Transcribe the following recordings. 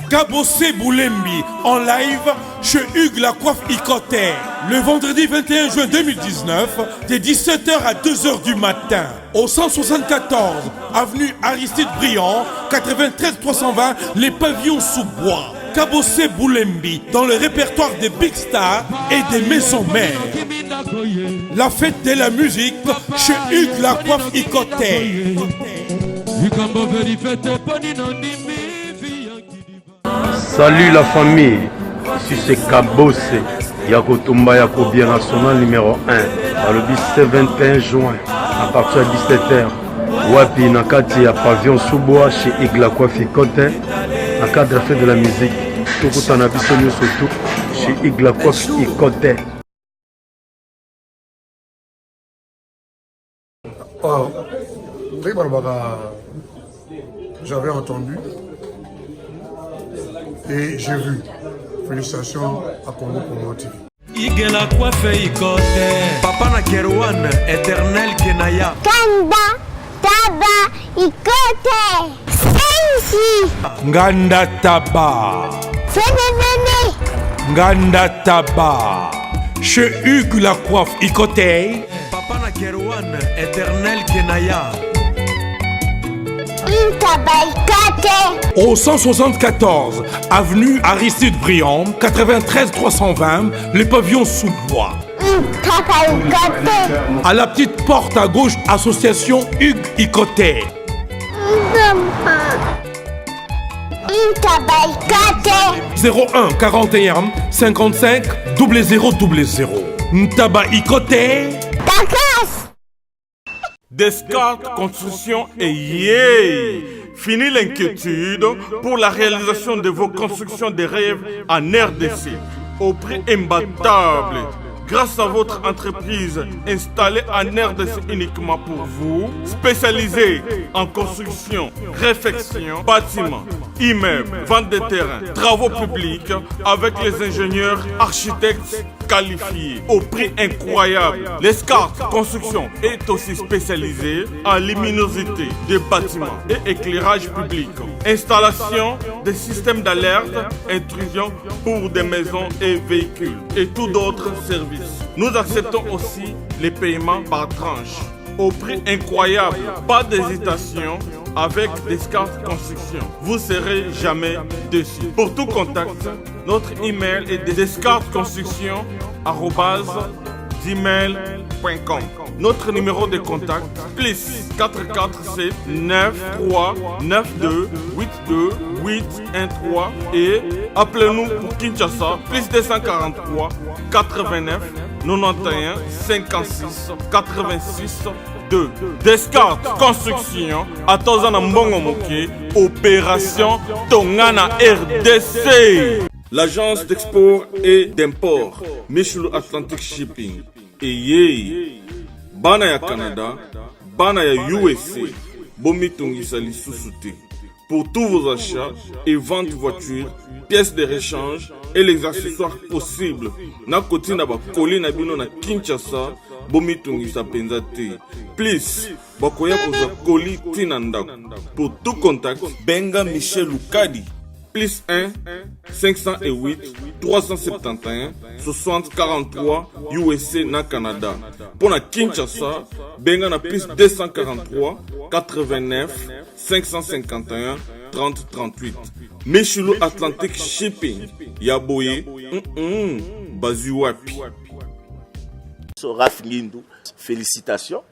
Kabossé Boulembi en live chez Hugues La Coiffe Icoté. Le vendredi 21 juin 2019, de 17h à 2h du matin, au 174 avenue Aristide Briand, 93 320, les pavillons sous bois. Kabossé Boulembi dans le répertoire des Big Stars et des maisons mères. La fête de la musique chez Hugues La Coiffe Icoté. Salut la famille, ici c'est Kabossé, Yakotumba Yakobia National numéro 1, le 21 juin, à partir de 17h, Wapi Nakati à pavillon sous-bois chez Hugues La Coiffe Icoté, en cadre de la fête de la musique, tout le temps surtout chez Hugues La Coiffe Icoté. J'avais entendu et j'ai vu. Félicitations à Congo Promo TV. Hugues La Coiffe Icoté. Papa na Kerouan, éternel Kenaya. Kanda Taba Icoté. Sensi. Nganda Taba. Fenenene. Nganda Taba. Chez Hugues La Coiffe Icoté. Papa na Kerouan, éternel Kenaya. Au 174 avenue Aristide Briand, 93 320, les pavillons sous bois. À la petite porte à gauche, association Hugues Icoté. 01 41 55 0000. Ntaba Icoté. Descartes Construction et yeah! Fini l'inquiétude pour la réalisation de vos constructions de rêves en RDC au prix imbattable. Grâce à votre entreprise installée en RDC uniquement pour vous, spécialisée en construction, réfection, bâtiments, immeubles, vente de terrains, travaux publics avec les ingénieurs architectes qualifiés au prix incroyable. Descartes Construction est aussi spécialisée en luminosité des bâtiments et éclairage public. Installation des systèmes d'alerte, intrusion pour des maisons et véhicules et tout d'autres services. Nous acceptons aussi les paiements par tranche au prix incroyable. Pas d'hésitation avec Descartes Construction. Vous serez jamais déçus. Pour tout contact, notre email est descartesconstruction@gmail.com. Notre numéro de contact plus 447 93 92 82 813 et appelez-nous pour Kinshasa plus 243 89 91 56 86 2. Descartes Construction à Tozana Mbongo Moké, opération Tongana RDC. L'agence d'export et d'import Michulu Atlantic Shipping et yé bana ya Canada, bana ya USA, bomi tongisa lisusu te. Pour tous vos achats et ventes de voitures, pièces de rechange et les accessoires possibles. Na koti na ba koli na bino na Kinshasa, bomi tongisa penza te. Please, bakoya koza koli tina ndako. Pour tout contact, benga Michel Lukadi. Plus 1 508 371 60 43 USA na Canada. Pour la Kinshasa, benga na plus 243 89 551 30 38. Michulu Atlantic Shipping. Yaboye, Bazuapi. Raph Ngindou, félicitations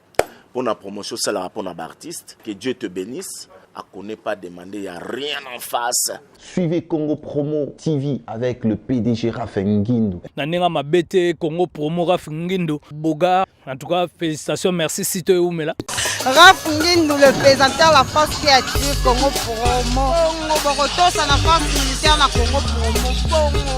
pour la promotion, c'est la rapport d'artiste. Que Dieu te bénisse. À qu'on n'ait pas demandé, il n'y a rien en face. Suivez Congo Promo TV avec le PDG Raph Ngindou. Nanenga Mabete, Congo Promo Raph Ngindou. Boga, en tout cas, félicitations, merci Sito et Oumela. Raph Ngindou, le présentateur de la force créative Congo Promo. Congo Boroto, c'est la force militaire de Congo Promo.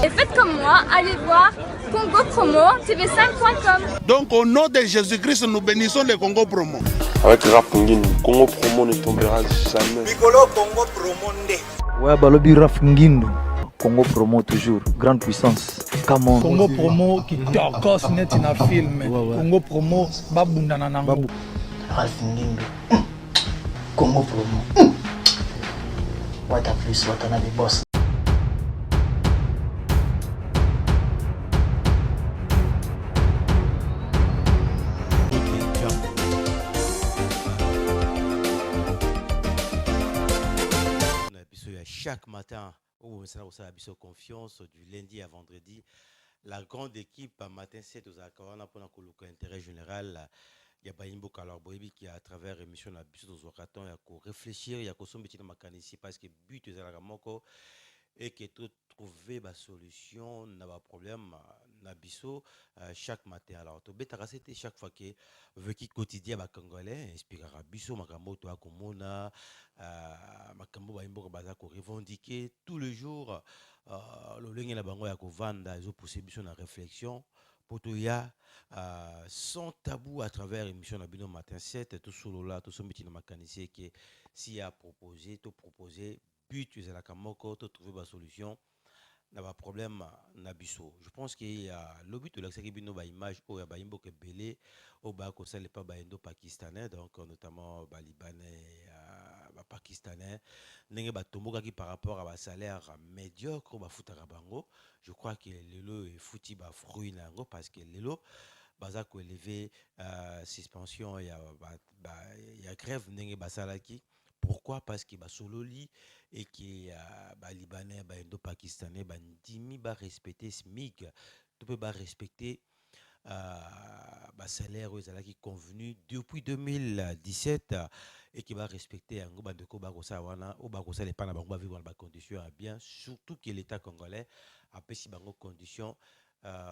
Et faites comme moi, allez voir Congo Promo, tv5.com. Donc au nom de Jésus-Christ, nous bénissons le Congo Promo. Avec Raph Ngindou, Congo Promo ne tombera jamais. Piccolo Congo Promo nde. Ouais, Balobi Raph Ngindou. Congo Promo toujours, grande puissance. Come on. Congo Promo qui torcos net in a film. Congo Promo, babundana nango. Raph Ngindou. Congo Promo. What a plus, what a boss. chaque matin, où on a confiance du lundi à vendredi. La grande équipe matin 7 aux Akawana pour l'intérêt général. Il y a Baimbo Kalor Boebi qui à travers l'émission de Biso aux Okaton, il y a réfléchir, il y a consommer dans ici parce que but est à la moko et que trouver la solution n'a pas problème na biso chaque matin. Alors to beta c'était chaque fois que vécu quotidien ba congolais inspirera biso makambo to akomona makambo Baimbo baza ko revendiquer tous les jours le lenge na bango ya ko vanda ils ont poussé biso na réflexion. Potoya, sans tabou à travers l'émission Nabino Matin 7, tout solo là, tout ce métier de mécanicien qui s'y a proposé, tout proposé, but, tu es la camoko, tu trouver la solution, n'a pas problème, nabiso. Je pense qu'il y a le but de l'accès qui bino ba image, au yabaimbo que belé, au bas que ça n'est pas baïndo pakistanais, donc notamment libanais, pakistanais, n'engé ba tomoka qui par rapport à ba salaire médiocre, ba futara bango. Je crois que l'élo est foutu ba fruit nango parce que l'élo baza ko élevé suspension il y a grève n'engé ba salaki. Pourquoi? Parce que ba sololi et que ba libanais ba indo pakistanais ba ndimi ba respecter SMIC, tu peux pas respecter salaire qui convenu depuis 2017 et qui va respecter un groupe de Kobarosa wana ou Barosa les pas ba vivre dans conditions bien, surtout que l'état congolais a pesi bango conditions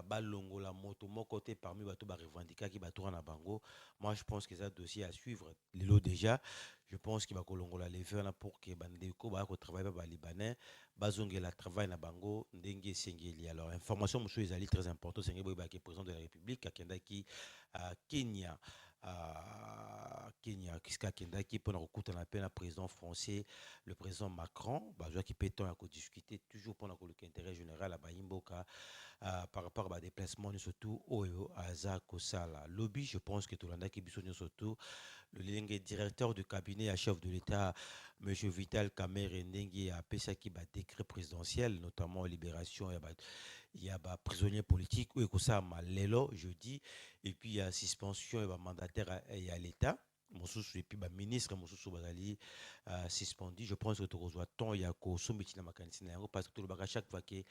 balongo la moto mon côté parmi bato ba revendiquer qui ba tourner na bango. Moi je pense que ça dossier à suivre l'élo déjà. Je pense qu'il va kolongo la lever là pour que bandeko ba ko travailler ba libanais bazonge la travail na bango ndenge sengeli. Alors information monsieur ezali très important c'est que le président de la République akendaki Kenya Kenya kiska kendaki pour recouter la peine président français le président Macron bazwa qui peut temps à discuter toujours pour le intérêt général à Baimboka par rapport à déplacement surtout au Aza Kosala lobby. Je pense que tout le monde qui biso surtout le directeur du cabinet à chef de l'État M. Vital Kamerhe Ndenge a appelé ça qui va décret présidentiel notamment libération il y a prisonniers politiques ou ça malelo jeudi et puis il y a suspension et mandataire à l'État et puis ministre bazali suspendu. Je pense que tu reçois temps il y a ko sombiti na makanisi na parce que tout le bagage chaque fois que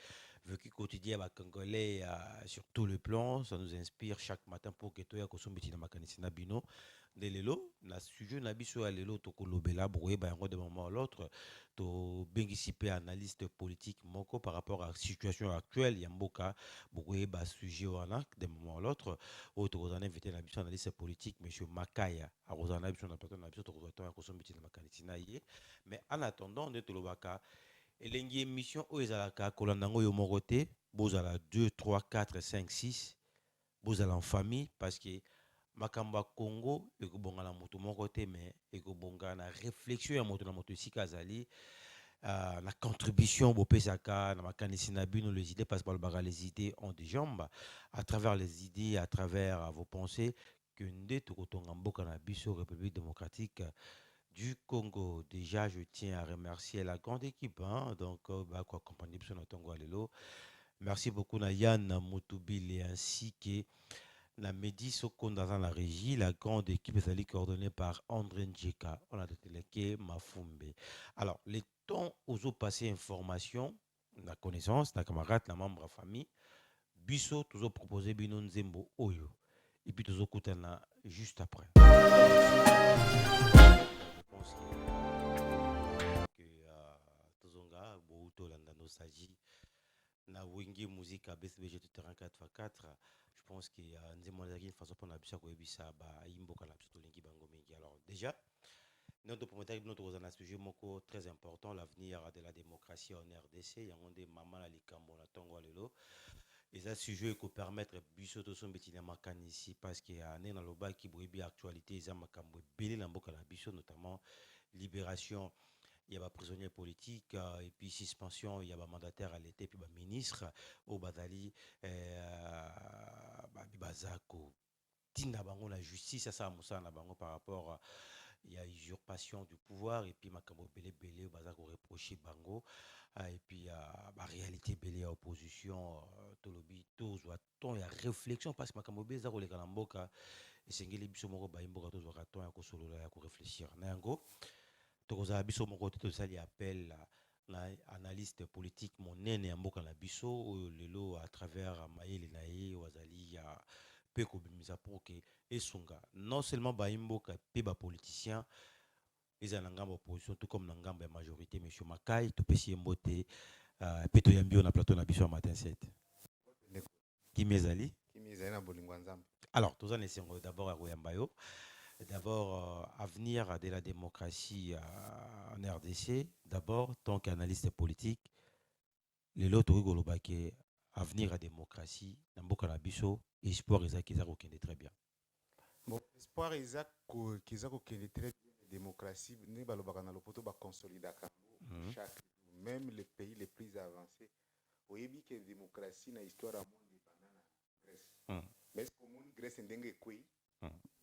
vécu quotidien ba congolais sur tous les plans ça nous inspire chaque matin pour que tu ya ko sombiti na makanisi na bino de lelo na sujet na biso ya lelo to kolobela broué ba ngo de moment à l'autre to bengisiper analyste politique moko par rapport à la situation actuelle ya mboka broué ba sujet wana de moment à l'autre au to kozana invité na biso analyste politique monsieur Makaya a kozana biso na plateau na biso to kozana ko sombiti na makanisi na ye mais en attendant de to lobaka elengi émission o ezalaka kolanda ngo yo moko te bozala 2 3 4 5 6 bozala en famille parce que makamba Congo ekobonga na moto moko te mais ekobonga na réflexion ya moto na moto esika azali la contribution bopesaka na makanisi na bino les idées parce que les idées ont des jambes à travers les idées à travers vos pensées que nde tokotonga mboka na biso République démocratique du Congo. Déjà je tiens à remercier la grande équipe donc ko accompagner biso na tongo alelo. Merci beaucoup na Yann Moutoubil ainsi que la Medi Sokon dans la régie, la grande équipe est coordonnée par André Ndjeka. On a délégué Mafumbe. Alors, les temps aux autres passés information, la connaissance, la camarade, la membre de la famille, Bisso, toujours proposé Bino Nzembo Oyo. Et puis, toujours Koutana juste après. Je pense que Tozonga, Bouto, Landa Nostalgie, na Wingi Musique à BCBG tout terrain 4x4. Je pense qu'il y a une façon pour nous de alors déjà notre promoteur notre sujet très important l'avenir de la démocratie en RDC il y a des mamans à likambo na tongo lelo et ça sujet qui permettre biso to son betina makani ici parce qu'il y a dans le bas qui boibi actualité za makambo belé na mboka na biso notamment libération. Il y a des prisonniers politiques et puis suspension, il y a des mandataires à l'été, puis des ministres au Badali, Bazako, Tina Bango, la justice, ça Moussa Nabango par rapport il y a usurpation du pouvoir et puis Makambo Belé Belé, Bazako reproché Bango et puis la réalité Belé à opposition, Tolobi, tout il y a réflexion parce que Makambo Belé Zako les Kalamboka et Sengeli Bissomoro Baimboka, tout il y a réfléchir. Nango. Tokoza biso mon côté de ça il appelle na analyste politique monene ya mboka na biso oyo lelo à travers mayele na ye wazali ya pe kobimisa pour que esunga non seulement baimboka pe bapoliticien eza na ngambo opposition tout comme na ngambo ya majorité monsieur Makai topesi ye mbote pe toyambi na plateau na biso ya matin 7 kimi ezali na bolingo nzambe. Alors tous en esengo d'abord à koyamba yo d'abord avenir de la démocratie en RDC d'abord tant qu'analyste politique les lots rigolobake avenir à démocratie na mboka na biso espoir ezaki ezako kende très bien. Bon, espoir ezako kizako kende très bien démocratie ne balobaka na lopoto ba consolider chaque même les pays les plus avancés oyebi que démocratie na histoire à monde pendant Grèce. Mais comme Grèce ndenge kwe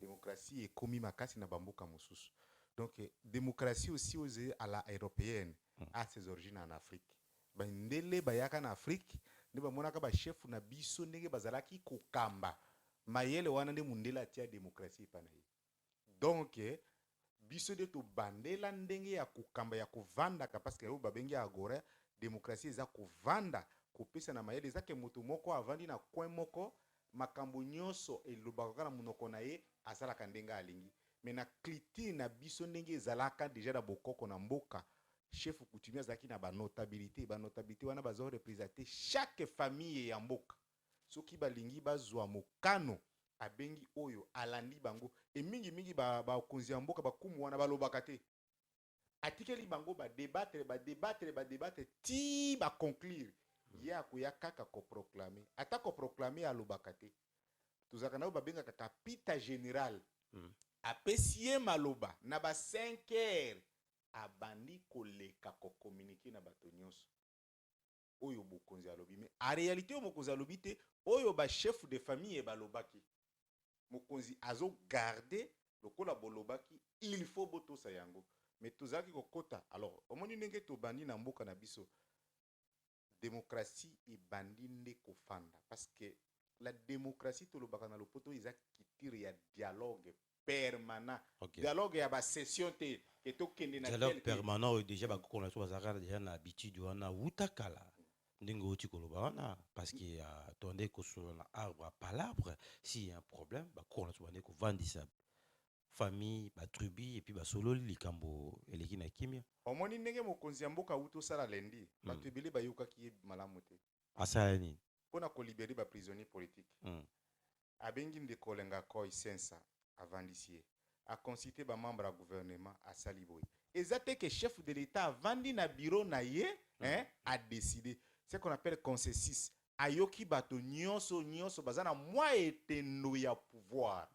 démocratie est commis makasi na bamboka mosusu. Donc démocratie aussi à la européenne a ses origines en Afrique. Ba ndele bayaka na Afrique ne ba monaka ba chef na biso ndenge bazalaki kokamba mayele wana nde mundela tia démocratie panayi. Donc biso de to bandela ndenge ya kokamba ya kovanda ka parce que ba bengi agora démocratie eza kovanda kopesa na mayele ezake moto moko avandi na coin moko makambo nyonso elobaka na munoko na ye asalaka ndenge alingi mais na cliti na biso ndenge ezalaka déjà na bokoko na mboka chef coutumier azaki na ba notabilité wana bazo représenter chaque famille ya mboka soki balingi bazwa mokano abengi oyo alandi bango et mingi ba konzi ya mboka bakumu wana balobaka te atikeli bango ba débattre ti ba conclure ya koya kaka ko proclamer ata ko proclamer alobaka te tuzaka na babenga kaka kapita général apesie maloba na ba 5 heures abandi koleka ko communiquer na bato nyonso oyo bokonzi alobi mais en réalité mokonzi alobi te oyo ba chef de famille balobaki mokonzi azo garder lokola bolobaki il faut botosa yango mais tozaki kokota alors omoni ndenge to bandi na mboka na biso démocratie et bandi nde kofanda parce que la démocratie tolobaka na lopoto eza kitire ya dialogue permanent dialogue ya ba session te que to kende na dialogue permanent déjà ba kokona so bazaka déjà na habitude wana wutakala ndenge oti koloba wana parce que attendez ko sur na arbre à palabre si y a un problème ba kokona so bande ko vandisa famille ba tribu et puis ba solo likambo eleki na kimia omoni ndenge mokonzi ya mboka uto sala lendi bato ebele bayokaki ye malamu te asala nini mpona kolibere ba prisonnier politique abengi ndeko lenga koi sensa avandisi ye aconsité ba membre ya gouvernement asali boye eza te que chef de l'état avandi na bureau na ye a décidé ce qu'on appelle consensus ayoki bato nyonso baza na mwa etendo ya pouvoir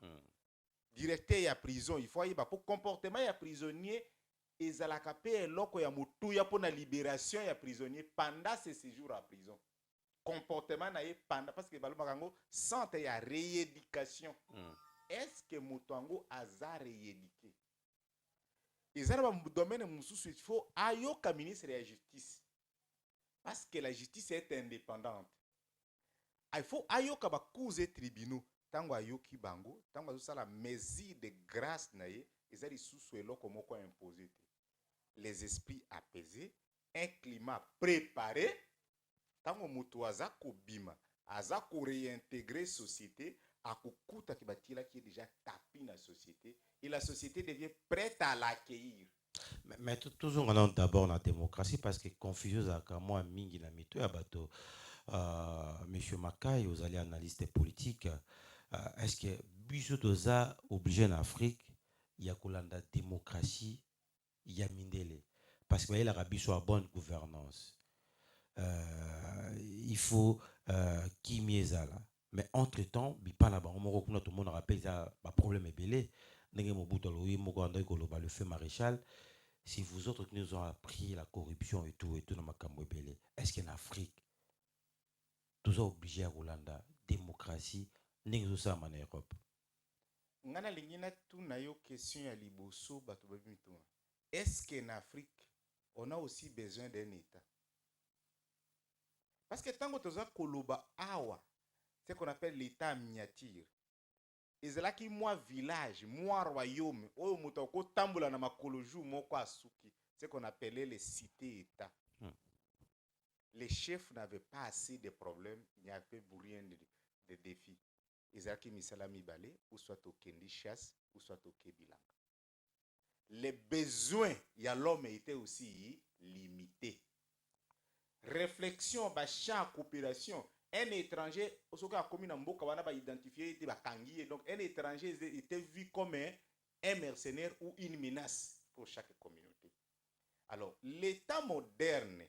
directeur ya prison il faut yeba pour comportement ya prisonnier ezalaka pe eloko ya motuya pona libération ya prisonnier pendant ce séjour à prison comportement na ye pendant parce que balobaka ngo centre ya rééducation est-ce que moto yango aza rééduqué ezala ba domaine mosusu il faut ayoka ministre ya justice parce que la justice est indépendante il faut ayoka ba cours et tribunaux tango ayoki bango tango azosala mesure de grâce na ye eza lisusu eloko moko imposé te les esprits apaisés un climat préparé tango moto aza kobima aza ko réintégrer société akokuta ki batila qui est déjà tapis na société et la société devient prête à l'accueillir. Mais toujours on a d'abord la démocratie parce que confusion à moi mingi na mito ya bato monsieur Makai aux alliés analystes politiques est-ce que biso toza obligé en Afrique ya kolanda démocratie ya mindele parce que la biso a bonne gouvernance il faut qui miezala mais entre temps bipana bango moko kuna tout le monde rappelle ça ba problème ebele ndenge mobuto loyi moko anda koloba le fait maréchal si vous autres qui nous ont appris la corruption et tout dans makambo ebele est-ce qu'en Afrique tous obligé à kolanda démocratie ndenge zo ça en Europe ngana lingina tout na yo question ya liboso bato babi mituma est-ce qu'en Afrique on a aussi besoin d'un état parce que tango toza koloba awa ce qu'on appelle l'état miniature ezalaki moi village moi royaume oyo moto ko tambola na makolo jour moko asuki ce qu'on appelait les cités états les chefs n'avaient pas assez de problèmes, il n'y avait rien de défis. Ezaki misalami balé, ou soit au kendi chasse, ou soit au kebilanga. Les besoins de l'homme étaient aussi limités. Réflexion, champ, coopération. Un étranger, donc un étranger était vu comme un mercenaire ou une menace pour chaque communauté. Alors, l'État moderne,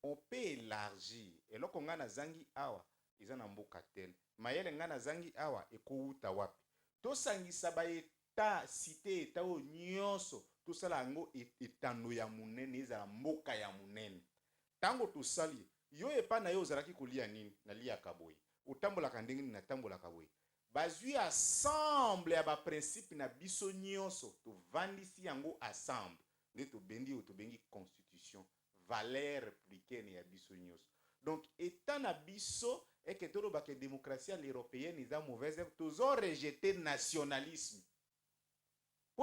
on peut élargir. Et là, on a zangi awa, ils ont un bokatel. Mayele ngana zangi awa, et kouta wapi. To sangi sabaye ta cité eta o nyonso, to sala ngo etano ya munene, eza mboka ya munene. Tango to sali, yo epa na yo zaraki kolia nini, na lia kaboy. Utambola kandenge na tambola kaboy. Bazui ensemble ya ba principe na biso nyonso, to vandisi yango ensemble. Ne to bendi ou to bengi constitution, valeur républicaine ya biso nyonso. Donc étant na biso et que tout le démocratie européenne est mauvaise, tous ont rejeté le nationalisme.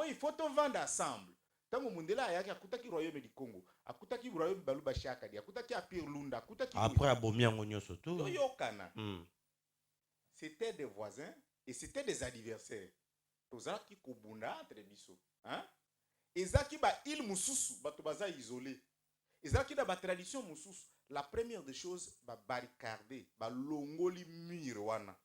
Il faut tout vendre ensemble. Tango Mundela ayaki akutaki royaume du Congo, akutaki royaume Baluba Shakadi, akutaki Apirlunda, akutaki après Abomia Ngonyo surtout. Yokana. C'était des voisins et c'était des adversaires. Tozaki Kobunda entre biso, hein? Ezaki ba il mususu, bato baza isolé. Ezaki da ba tradition mususu. La première des choses, ba barricader, ba longoli mur wana.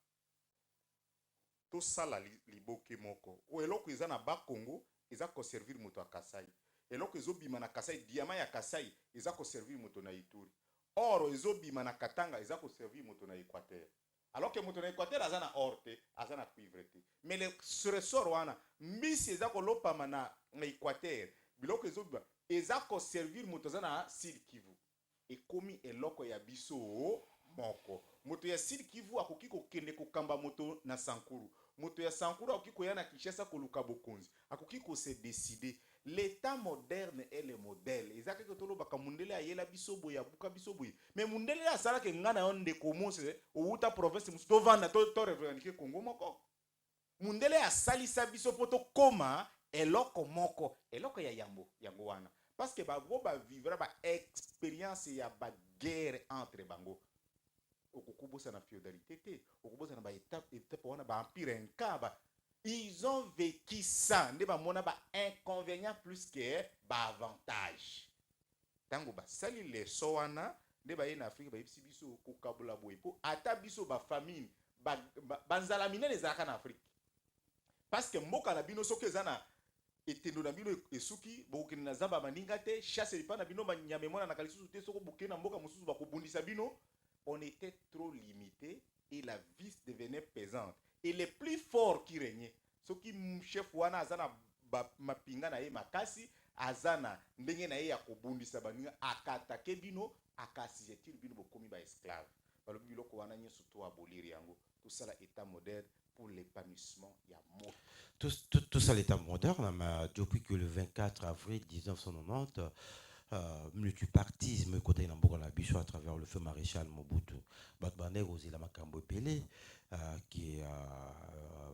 To sala liboke moko. O eloko eza na ba Congo, eza ko servir moto a Kasai. Eloko ezo bima na Kasai, diamant ya Kasai, eza ko servir moto na Ituri. Oro ezo bima na Katanga, eza ko servir moto na Équateur. Alors que moto na Équateur azana orte, azana cuivre te. Mais le ressort wana, mbisi eza ko lopama na Équateur. Biloko ezo bima, eza ko servir moto zana Sud Kivu. Et komi eloko ya biso moko. Moto ya Sud Kivu akoki ko kende ko kamba moto na Sankuru. Moto ya Sankuru akoki ko yana Kinshasa ko luka bokonzi. Akoki ko se décider. L'état moderne est le modèle. Ezaka ko tolo baka mundele ayela biso boya buka biso boya. Mais mundele asala ke ngana onde komose o uta province musto vanda to revendiquer Congo moko. Mundele asalisa biso poto koma eloko moko. Eloko ya yambo wana. Parce que babo ba vivre ba expérience ya ba guerre entre bango. Okukubosa na féodalité te, okubosa na ba étape wana ba empire nkaba. Ils ont vécu ça, ne ba mona ba inconvénient plus que ba avantage. Tango ba sali le soana, ne ba en Afrique ba yipsi biso ko kabula boy po ata biso ba famine, ba nzala minene ezaka na Afrique. Parce que mboka na bino soke ezana etendo na bino esuki bokene na zamba maninga te chasse lipa na bino banyame mona na kalisusu te soko bokene na mboka mususu bakobundisa bino. On était trop limité et la vis devenait pesante et les plus forts qui régnaient ce qui chef wana azana mapinga na ye makasi azana ndenge na ye ya kobundisa baninga akatake bino akasijetir bino bokomi ba esclave balobi biloko wana nyeso to abolir yango tout ça là état moderne pour l'épanouissement ya moto. Tout ça l'état moderne, mais depuis que le 24 avril 1990, multipartisme côté Namboka na biso à travers le feu maréchal Mobutu, Batbane Rosila Makambo Pelé, qui est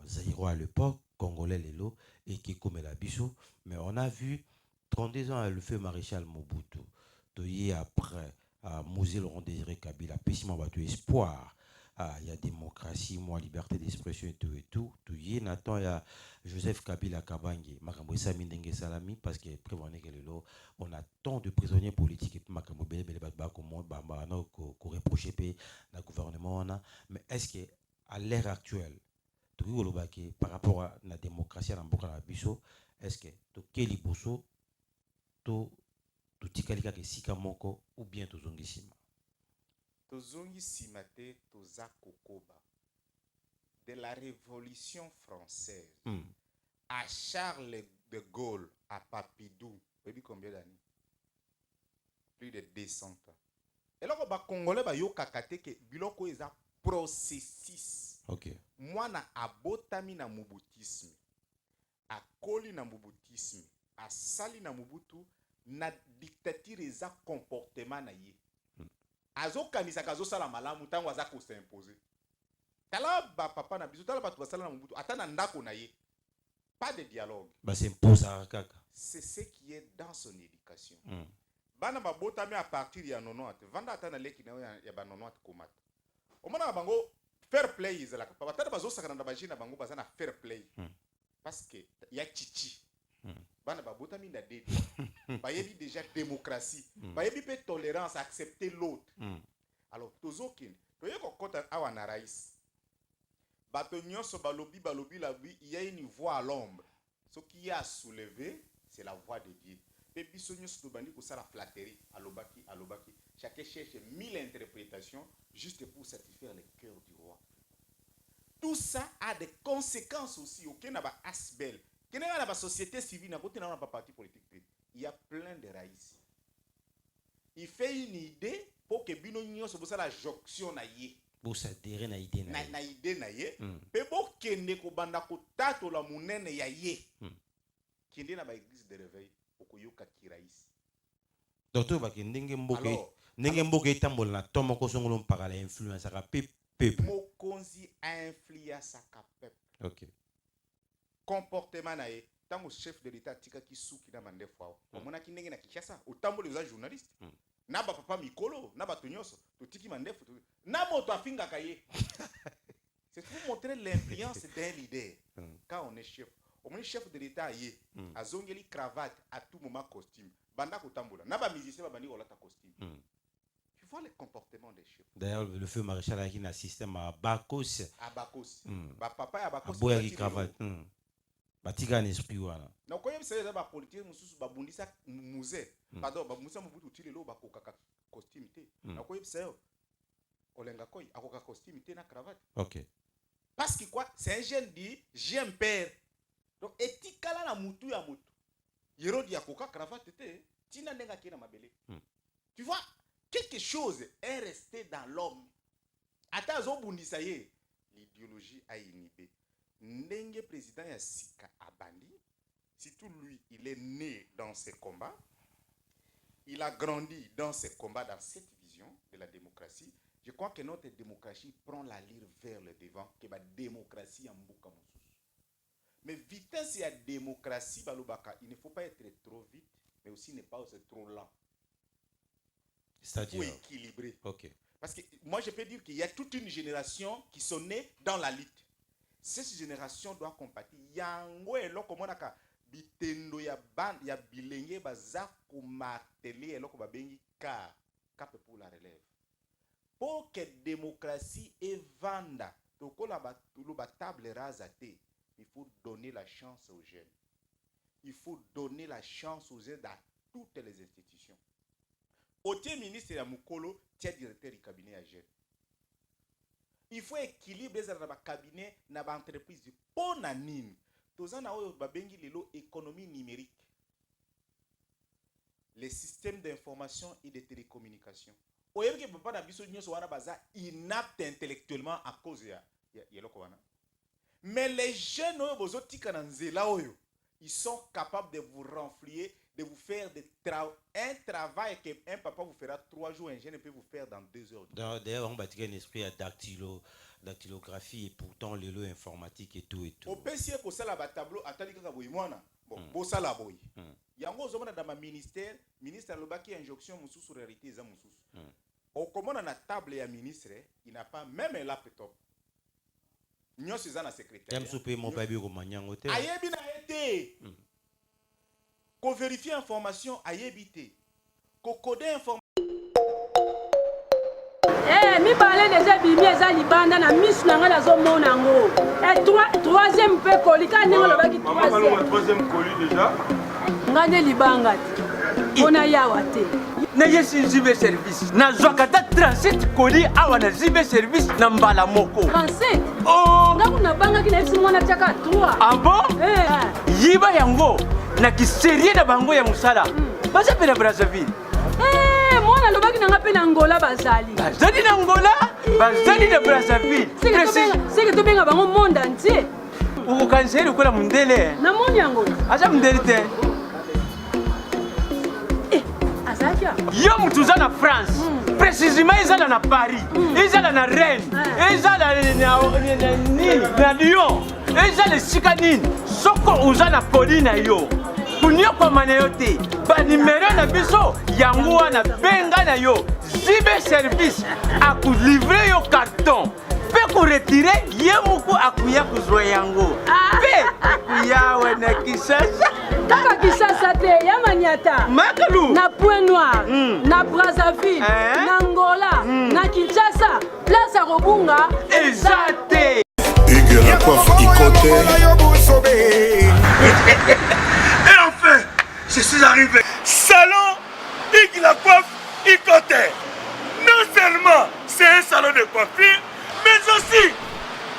Zaïro à l'époque, Congolais Lelo, et qui est comme la biso. Mais on a vu 32 ans le feu maréchal Mobutu, toyé après Mouzé Laurent Désiré Kabila, pessiment battu espoir. Il y a démocratie, moi, liberté d'expression et tout. Tout y est, Nathan, il y a Joseph Kabila Kabangi, Makambo Samindenge Salami, parce qu'il est prévenu que on a tant de prisonniers politiques et Makambo Bele Batba, comme moi, Bambana, qu'on reproche le gouvernement. Mais est-ce qu'à l'ère actuelle, par rapport à la démocratie, à la biso, est-ce que tout Keli Bosso, tout Tikalika Sika Moko, ou bien tout Zongisima? Tozongi simate toza kokoba de la Révolution française à Charles de Gaulle à Papidou. Vous savez combien d'années? Plus de 200 ans. Et là, les Congolais ba yo kakate ke biloko eza processus. OK. Moi na abotami na mobutisme. Akoli na mobutisme. Asali na mobutu na dictature eza comportement na ye. Azokanisa kazosala malamu tango azako s'imposer. Tala ba papa na biso tala ba tubasala na mobutu ata na ndako na ye. Pas de dialogue. Ba s'imposer kaka. C'est ce qui est dans son éducation. bana babotami à partir ya 90 vanda ata na leki na ya ba 90 komata omona bango fair play ezalaka batata bazosaka na bajina bango baza na fair play parce que ya chichi bana babotami na dede bayebi déjà démocratie bayebi pe tolérance accepter l'autre alors tozokende toye kokota awa na rais bato nyonso balobi la vie il y a une voix à l'ombre ce qui a soulevé c'est la voix de Dieu pe biso nyonso tobandi kosala flatterie alobaki chacun cherche 1000 interprétations juste pour satisfaire le cœur du roi. Tout ça a des conséquences aussi auquel na ba asbel kene na ba société civile na côté na ba parti politique il y a plein de raïs. Il fait une idée pour que bino nyonso bosala jonction na ye pour s'adhérer na idée na idée na ye pe bo kende ko banda ko tato la munene ya ye kende na ba église de réveil okoyoka kiraïs. Docteur ba ndenge mboke tambola na tomo ko songolo mpaka la influence ka peuple mokonzi influence ka peuple. OK. Comportement na ye tango chef de l'état tika kisuki na mande fwa omona ki ndenge na Kinshasa otamboli za journaliste na ba papa mikolo na ba tonyoso totiki mandefu na moto afinga kaye. C'est pour montrer l'influence d'un leader quand on est chef. Au moins chef de l'état yé azongeli cravate à tout moment costume banda ko tambola na ba musicien ba bandi olata costume. Tu vois le comportement des chefs. D'ailleurs le feu maréchal a un système à Bakos ba papa ya Bakos boyaki cravate batika na esprit wana na koyem c'est ba politique mususu ba bundisa musée pardon ba musa mubutu tilelo ba kokaka costume té na koyem c'est olenga koy akoka costume té na cravate. OK. Parce que quoi c'est un jeune dit j'aime père. Donc etikala na mutu ya mutu yero dia koka cravate té tina ndenga kina mabele. Tu vois quelque chose est resté dans l'homme. Ata zo bundisa ye l'idéologie a inhibé. Ndenge président ya sika abandi, surtout lui, il est né dans ces combats. Il a grandi dans ces combats, dans cette vision de la démocratie. Je crois que notre démocratie prend l'allure vers le devant, que la démocratie en bouka moussous. Mais vitesse et la démocratie, il ne faut pas être trop vite, mais aussi ne pas être trop lent. C'est-à-dire pour équilibrer. OK. Parce que moi, je peux dire qu'il y a toute une génération qui sont nés dans la lutte. Cette génération doit compatir. Yango eloko monaka bitendo ya bande ya bilenge baza ko marteler eloko babengi cap pour la relève. Pour que démocratie et vanda tokola ba table rasate, il faut donner la chance aux jeunes. Il faut donner la chance aux jeunes dans toutes les institutions. Otie ministre ya mukolo, tia directeur du cabinet à jeunes. Il faut équilibrer dans le cabinet na ba entreprise pour na nini. Tozana oyo babengi lelo économie numérique. Les systèmes d'information et de télécommunication. Oyebi ke papa na biso nyonso wana baza inapte intellectuellement à cause ya loko wana. Mais les jeunes oyo bozotika na nzela oyo, ils sont capables de vous renflouer, de vous faire un travail que un papa vous fera 3 jours, un jeune peut vous faire dans 2 heures. D'ailleurs, on bâtit un esprit à dactylographie et pourtant le lot informatique et tout et tout. Au PC, pour ça, la tableau, attendez que vous bon, pour ça, la boy. Yango zomana dans ma ministère lobaki injonction musu sur réalité za musu. Au comment on a table ya ministre, il n'a pas même un laptop. Nyo c'est na secrétaire. Yam soupé mon baby ko manyango te. Ayebi na été. Ko vérifier information ayebité. Ko coder information. Eh, mi parler déjà bimi eza libanda na misu na nga zo mona ngo. Et troisième pe kolika ninga lobaki troisième colis déjà. Ngane libanga. Ona yawa te. Neye si zibe service. Na zwakata 37 colis awa na zibe service na mbala moko. 37. Oh, ngakuna banga kina isi mwana chaka 3. Ah bon? Yiba yango na kiserie na bango ya musala. Basa pena Brazzaville. Mwana lobaki nanga pe na Angola bazali. Bazali na Angola? Bazali na Brazzaville. C'est que to benga bango monde entier. Uko kanseri kola mundele. Na moni Angola. Acha mundele te. Azakia. Yo mutuza na France. Précisément ezala na Paris. Ezala na Rennes. Ezala na Lyon. Ezala sika nini. Soko uza na Pauline yo. kunyokoma na yo te banimero na biso yango wana benga na yo zibe service akulivre yo carton mpe koretire ye moko akuya kozwa yango mpe akuyawe na Kinshasa kaka Kinshasa te ya Maniata Makalu na Point Noir na Brazzaville na Angola na Kinshasa place ya Robunga eza te Hugues la coiffe Ikote. Et enfin, je suis arrivé. Salon Hugues la coiffe Ikote. Non seulement c'est un salon de coiffure, mais aussi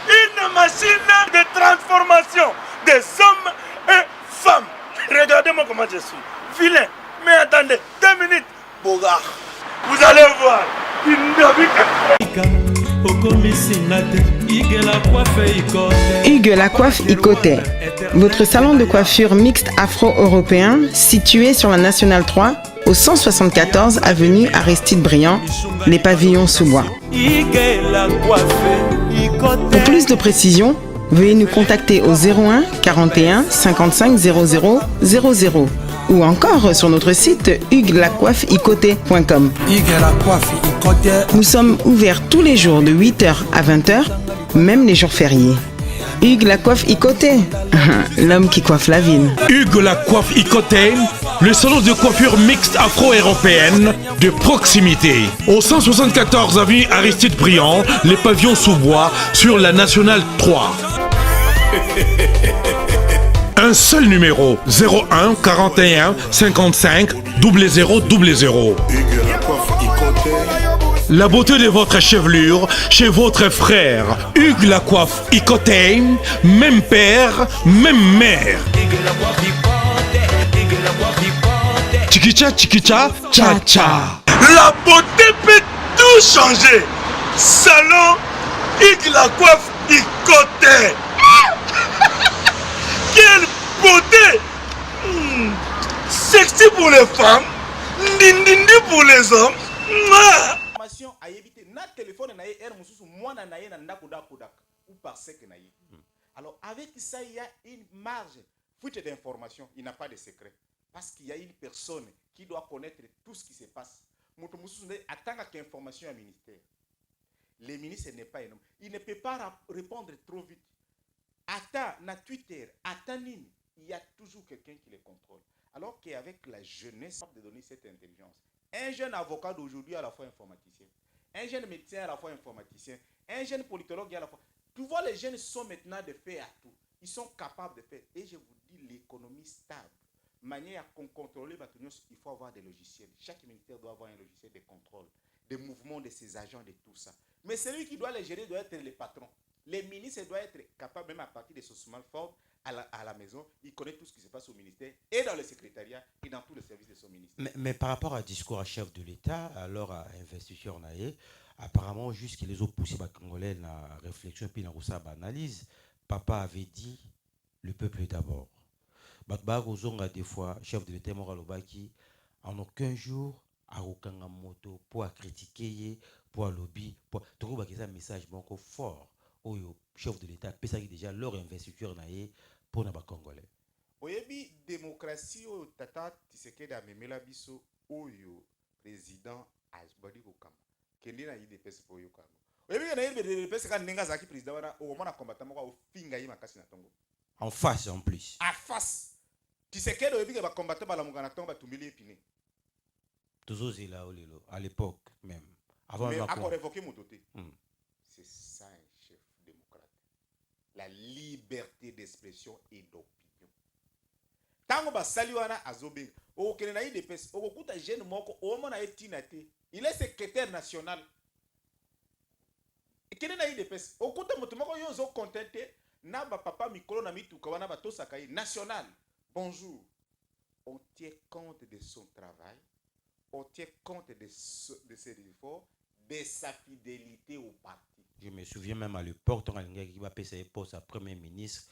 une machine de transformation des hommes et femmes. Regardez-moi comment je suis. Vilain. Mais attendez, 2 minutes. Bogart. Vous allez voir. Hugues la coiffe Ikote, votre salon de coiffure mixte afro-européen situé sur la Nationale 3 au 174 avenue Aristide Briand, les pavillons sous bois. Pour plus de précisions, veuillez nous contacter au 01 41 55 00 00 ou encore sur notre site hugueslacoiffeikote.com. Nous sommes ouverts tous les jours de 8h à 20h, même les jours fériés. Hugues la coiffe Ikote, l'homme qui coiffe la ville. Hugues la coiffe Ikote, le salon de coiffure mixte afro-européenne de proximité. Au 174 avenue Aristide Briand, les pavillons sous bois sur la Nationale 3. Un seul numéro, 01 41 55 00 00. La beauté de votre chevelure chez votre frère. Hugues la coiffe Ikote, même père, même mère. Chikicha, chikicha, cha cha. La beauté peut tout changer. Salon Hugues la coiffe Ikote. Quelle beauté! Sexy pour les femmes, ndindindi pour les hommes. Alors avec ça, il y a une marge. Fuite d'information, il n'a pas de secret. Parce qu'il y a une personne qui doit connaître tout ce qui se passe. Attends qu'information au ministère. Le ministre n'est pas énorme. Il ne peut pas répondre trop vite. Attends, na Twitter, attends, il y a toujours quelqu'un qui les contrôle. Alors qu'avec la jeunesse, de donner cette intelligence. Un jeune avocat d'aujourd'hui à la fois informaticien, un jeune médecin à la fois informaticien, un jeune politologue à la fois. Tu vois, les jeunes sont maintenant de faire à tout. Ils sont capables de faire. Et je vous dis, l'économie stable, manière à contrôler, il faut avoir des logiciels. Chaque ministère doit avoir un logiciel de contrôle, des mouvements de ses agents, de tout ça. Mais celui qui doit les gérer doit être le patron. Les ministres doivent être capables, même à partir de ce smartphone, à la maison, il connaît tout ce qui se passe au ministère et dans le secrétariat et dans tous les services de son ministère. Mais par rapport à discours à chef de l'État, alors à investiture, apparemment, juste que les autres poussés congolais dans la réflexion et puis dans la analyse, papa avait dit le peuple d'abord. Des fois, chef de l'État Moralobaki, en aucun jour, à aucun moto pour critiquer, pour lobby, pour trouver un message fort. Au chef de l'État, peut déjà leur investiture pour les Congolais. Oyebi démocratie au tata Tshisekedi amemela biso oyo président Ajbadi Kokama. Kendi na IDPS pour yo kango. Oyebi na IDPS ka nenga zaki président wana o mona combattant moko o finga yi makasi na tongo. En face en plus. En face. Tshisekedi oyebi ke ba combattant ba la mungana tongo ba tumili epine. Toujours là à l'époque même. Avant mais encore évoquer mototé. C'est ça un chef démocrate. La liberté d'expression et d'opinion. Tango ba saliwana azobe. O kenena IDPS, o kuta jeune moko o mona etinate. Il est secrétaire national. Et kenena IDPS, o kuta mutu moko yo zo contenté na ba papa mikolo na mituka wana ba tosaka national. Bonjour. On tient compte de son travail. On tient compte de ses efforts, de sa fidélité au parti. Je me souviens même à l'époque, quand il va passer poste à premier ministre,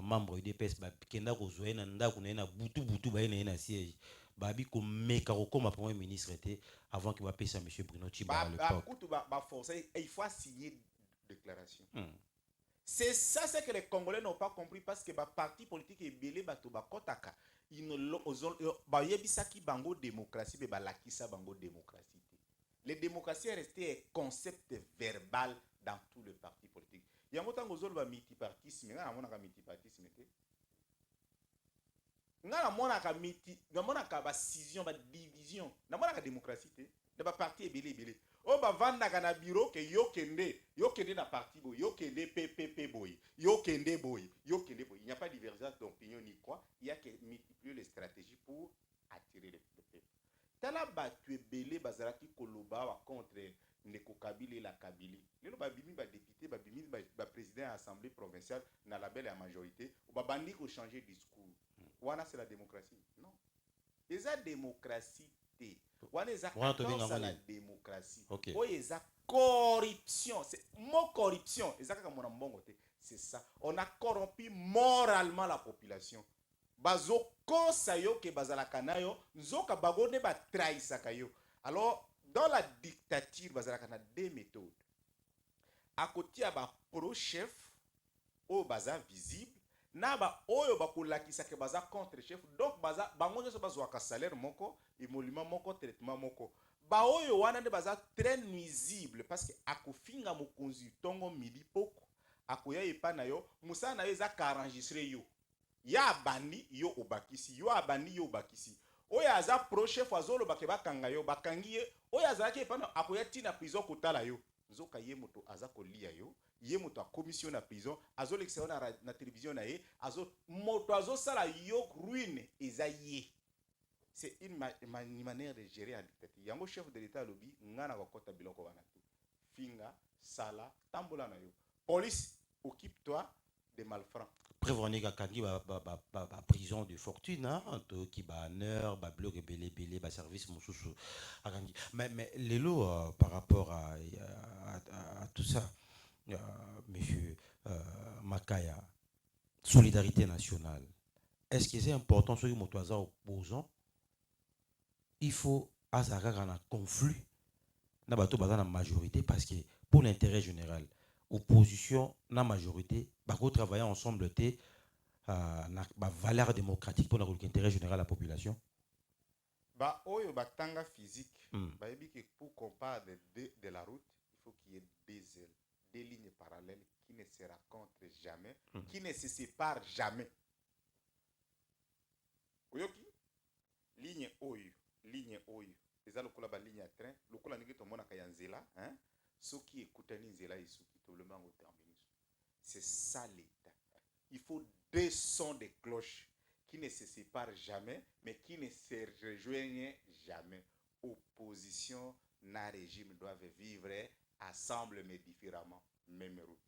membre du DPS, Kenda Rozoé, Nanda, Kuna, Boutou, na siège. Babi, comme premier ministre était avant qu'il va passer à M. Bruno Chiba à l'époque. Il faut signer une déclaration. C'est ça ce que les Congolais n'ont pas compris parce que le parti politique est belé, bayebisaki bango démocratie be balakisa bango démocratie. Les démocraties est resté un concept verbal dans tous les partis politiques. Yango tango zolo ba multipartisme, nga mona ka multipartisme te. Nga mona ka ba scission, ba division. Na mona ka démocratie te. Na ba parti ebele. O ba vanda ka na bureau ke yo kende na parti boy, yo kende PPP boy, yo kende boy. Il n'y a pas de divergence d'opinion ni quoi. Il y a que multiplier les stratégies pour attirer le peuple. Tala batu ebele bazalaki koloba wa contre Ndeko Kabila et la Kabylie. Lelo ba bimi ba député, ba bimi ba président à l'Assemblée provinciale na la belle majorité, ou ba bandi ko changer discours. Wana c'est la démocratie. Non. C'est la démocratie. Wana eza la démocratie. O eza corruption, c'est mon corruption. Eza kaka mona mbongo te. C'est ça. On a corrompu moralement la population. Bazo kosa yo ke bazalaka nayo, nzoka bagone ba trahisaka yo. Alors dans la dictature bazalaka na deux méthodes. À côté ba pro chef o baza visible, na ba oyo bakolakisa ke baza contre chef. Donc baza bango nyoso bazwaka salaire moko, émolument moko, traitement moko. Ba oyo wana de baza très nuisible parce que akofinga mokonzi tongo midi poko, akoya epa na yo, musa na yo za ka enregistrer yo. Ya bandi yo obakisi, yo abandi yo obakisi. Oya aza pro chef azolo bakeba kanga yo, bakangi ye, oya azaki epa na akoya tina prison kotala yo. Nzoka ye moto aza kolia yo, ye moto a commission na prison, azolo l'excellent na télévision na ye, moto azo sala yo ruine eza ye. C'est une manière de gérer en dictature. Yango chef de l'état lobby ngana kokota biloko wana te. Finga, sala, tambola na yo. Police, occupe-toi des malfrats. Prévenir Kangi ba prison de fortune qui ba honneur ba bloc belé ba service mususu akangi mais les lots par rapport à tout ça monsieur Makaya solidarité nationale, est-ce que c'est important ce que motoaza opposant il faut azaka un conflit na bato baza na majorité parce que pour l'intérêt général opposition na majorité bako travailler ensemble té na ba valeur démocratique pour l'intérêt général de la population. Ba oyo batanga physique ba yebi que pour qu'on parle de la route il faut qu'il y ait deux lignes parallèles qui ne se rencontrent jamais, qui ne se séparent jamais. Oyoki ligne oyo eza lokola ba ligne à train lokola ndenge tomona ka yanzela hein. Ceux qui écoutent Nizela et ceux qui te le manquent au terminus. C'est ça l'État. Il faut deux sons de cloche qui ne se séparent jamais, mais qui ne se rejoignent jamais. Opposition na régime doivent vivre ensemble mais différemment. Même route.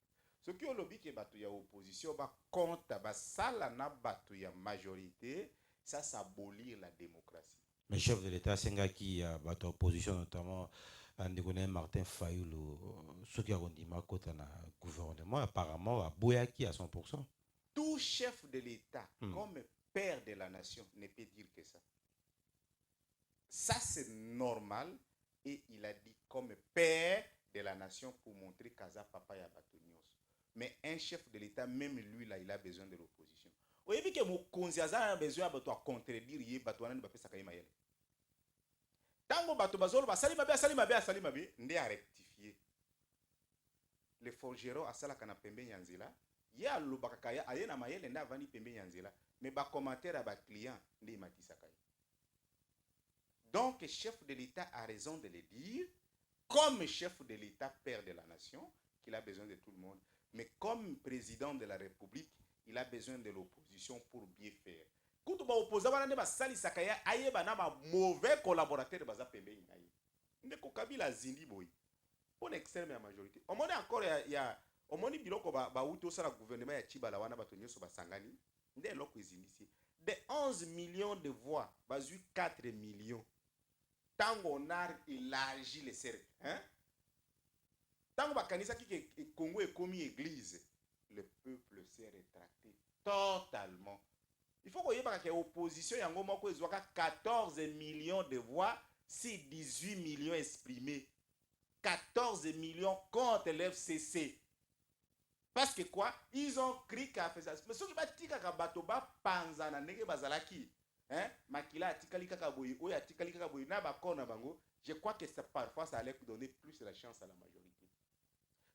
Ce qui est le but que batu ya opposition ba compte ba sala na batu ya majorité, ça abolir la démocratie. Mais chef de l'État senga qui batu opposition notamment Ndekone Martin Fayulu, ce qui a rendu ma cote dans le gouvernement, apparemment, a Boyaki à 100%. Tout chef de l'État, comme père de la nation, ne peut dire que ça. Ça, c'est normal. Et il a dit comme père de la nation pour montrer Kaza Papa ya Batonios. Mais un chef de l'État, même lui, là, il a besoin de l'opposition. Vous voyez que mon a besoin de contredire Yé Batouana de Bapé Sakaï Mayel. Tango bato bazolo basali mabe nde a rectifier le forgeron asala kana pembe nyanzela ya lobaka kaya ayena mayele nda vani pembe nyanzela mais ba commentaire ba client nde matisa kaya. Donc chef de l'État a raison de le dire comme chef de l'État père de la nation qu'il a besoin de tout le monde, mais comme président de la République il a besoin de l'opposition pour bien faire. Quand on oppose à ba sali sakaya ayeba na ba mauvais collaborateur baza pembe ngai. Ndeko Kabila zindi boy. Pour l'extrême la majorité. On moni encore ya on moni biloko ba uto sala gouvernement ya Chibala wana bato nyoso basangani. Nde loko ezindisi. De 11 millions de voix, bazu 4 millions. Tango on a élargi les cercles, hein? Tango bakanisa ki Congo est comme église, le peuple s'est rétracté totalement. Il faut qu'on y ait que l'opposition, il y a 14 millions de voix, si 18 millions exprimés. 14 millions contre l'FCC. Parce que quoi? Ils ont cru qu'à faire ça. Mais ce qui va dire que Batoba Panzana Nege Bazalaki, hein makila atikali kaka boye oya atikali kaka boye na bakona bango. Je crois que ça parfois ça allait donner plus la chance à la majorité.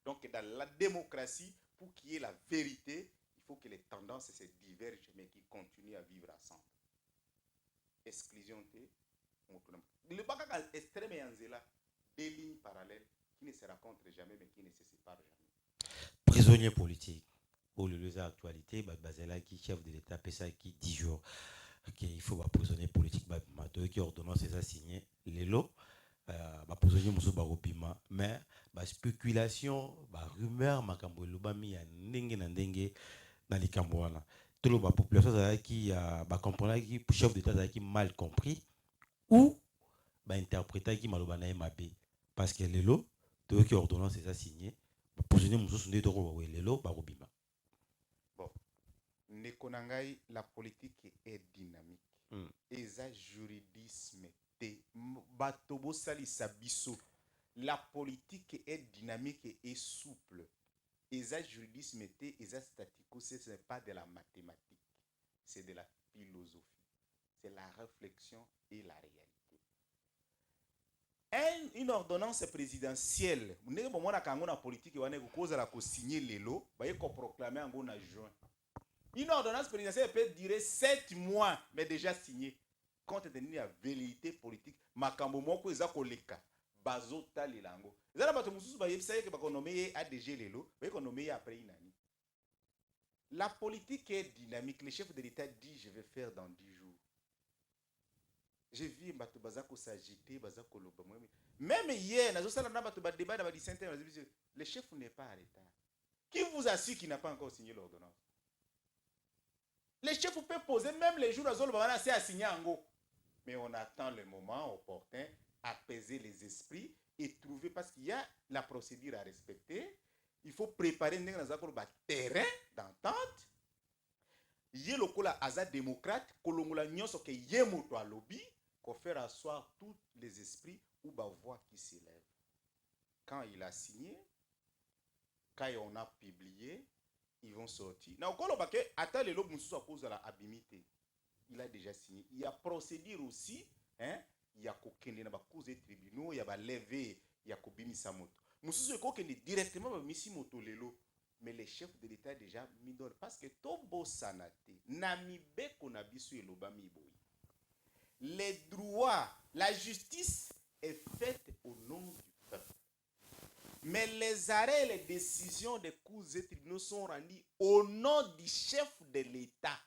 Donc dans la démocratie, pour qu'il y ait la vérité, il faut que les tendances se divergent mais qu'ils continuent à vivre ensemble. Exclusion le bagage extrême et anzela, des lignes parallèles qui ne se rencontrent jamais mais qui ne se séparent jamais. Prisonnier politique. Au lieu de l'actualité, Bazela qui chef de l'État, PSA qui 10 jours. Il faut prisonnier politique, qui ordonnance les signé les lots. Prisonnier Moussou Barobima. Mais spéculation, rumeur, makambo lubami ya ndenge na ndenge na likamboana. Tout la population qui comprendre qui chef d'État qui mal compris ou interpréter qui malobana mabé parce que les lots tout qui ordonnance les signé prisonnier Moussou Sunde to les lots Barobima. Bon, Nekonangai, la politique est dynamique. Eza juridisme te batobo sali sabiso. La politique est dynamique et souple. Eza juridisme te eza statico, ce n'est pas de la mathématique, c'est de la philosophie. C'est la réflexion et la réalité. Une ordonnance présidentielle, vous n'avez pas de politique qui va signer les lots, vous allez proclamer en juin. Une ordonnance présidentielle peut durer 7 mois, mais déjà signée. Compte tenu de la vérité politique, makambo moko eza koleka bazota lilango. Zala bato mususu ba yebisa ke bakonomé ADG lelo, ba konomé après inani. La politique est dynamique. Le chef de l'État dit je vais faire dans 10 jours. J'ai vu bato bazako s'agiter, bazako loba. Même hier, nazo sala na bato ba débat dans 17 heures, le chef n'est pas en retard. Qui vous assure qu'il n'a pas encore signé l'ordonnance? Les chefs peuvent poser même les jours à c'est à signer en go. Mais on attend le moment opportun, apaiser les esprits et trouver, parce qu'il y a la procédure à respecter. Il faut préparer un terrain d'entente. Il y a le aza démocrate, kolongola nyonso ke yemoto à lobby, qu'on fait asseoir tous les esprits ou ba voix qui s'élève. Quand il a signé, quand on a publié, ils vont sortir. Na okolo ba ke ata lelo mususu à cause de la abimité. Il a déjà signé. Il y a procédure aussi, hein? Il y a kokende na ba cause des tribunaux, il y a ba lever, il y a kobimisa moto. Mususu kokende directement ba misi moto lelo. Mais les chefs de l'État déjà mis dans parce que tobo sanate namibe konabisu elobami boy. Les droits, la justice est faite au nom du peuple. Mais les arrêts et les décisions des cours et tribunaux sont rendus au nom du chef de l'État.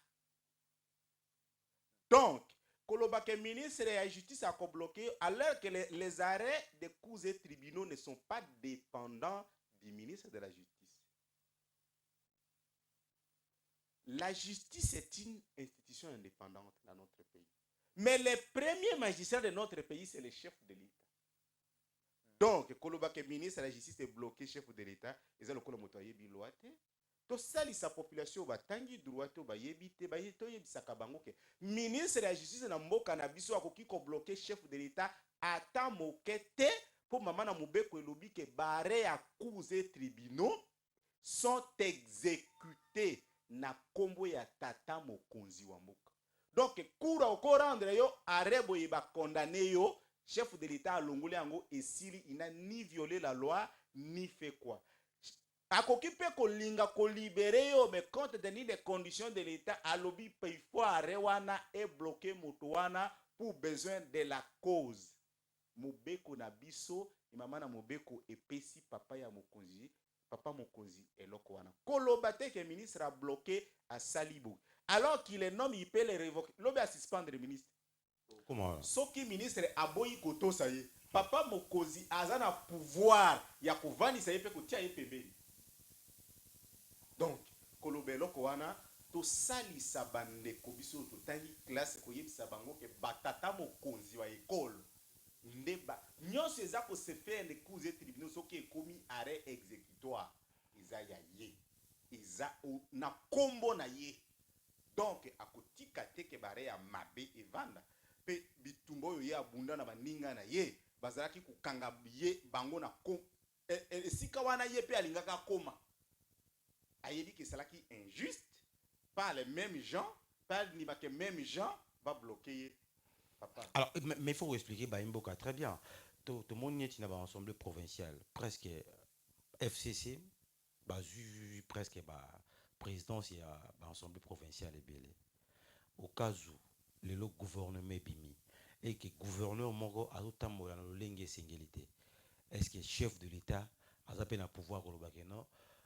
Donc, Kolobake ministre de la Justice a bloqué alors que les arrêts des cours et tribunaux ne sont pas dépendants du ministre de la Justice. La justice est une institution indépendante dans notre pays. Mais les premiers magistrats de notre pays, c'est les chefs de l'État. Donc, Kolobake ministre de la Justice est bloqué, chef de l'État, et ça le Kolomotoye biloate. To sali sa population ba tangi droit to ba yebite ba yeto yebisaka bango ke ministre de la Justice na mboka na biso akoki ko bloquer chef de l'État ata mokete pour mama na mobeko elobi ke barre ya cours et tribunaux sont exécutés na kombo ya tata mokonzi wa mboka. Donc cour au rendre yo arrebo ba condamné yo chef de l'État alongoli yango esili ina ni violé la loi ni fait quoi. Akokipe kolinga ko libérer yo mais compte tenu des conditions de l'État alobi il faut arewana et bloquer motowana pour besoin de la cause. Mobeko na biso imama na mobeko epesi papa ya mokonzi papa mokonzi eloko wana. Kolobate que ministre a bloqué à Salibo. Alors qu'il est nommé il peut les révoquer. Lobe a suspendre le ministre. Comment? Soki ministre aboyi koto saye. Papa mokonzi azana pouvoir ya kovani saye pe kotia pembeni. Donc, kolobelo kowana to sali sabande kobiso to tangi classe ko yebisa bango ke batata mokonzi wa école ndeba nyonso eza ko se faire les cours et tribunaux soki ekomi arrêt exécutoire eza ya ye eza na kombo na ye. Donc akotika teke bare ya mabe evanda pe bitumbo yo ya bunda na baninga na ye bazalaki kokanga ye bango na ko esika wana ye pe alingaka koma. A dit que c'est là qui est injuste par les mêmes gens, par les mêmes gens va bloquer papa. Alors, mais il faut expliquer Baimboka très bien. Tout le monde est dans l'Assemblée provinciale, presque FCC, presque présidence, il y a l'Assemblée provinciale et belé. Au cas où le gouvernement est bimi et que le gouverneur Mongo a tout le temps dans singulité, est-ce que le chef de l'État a peine à pouvoir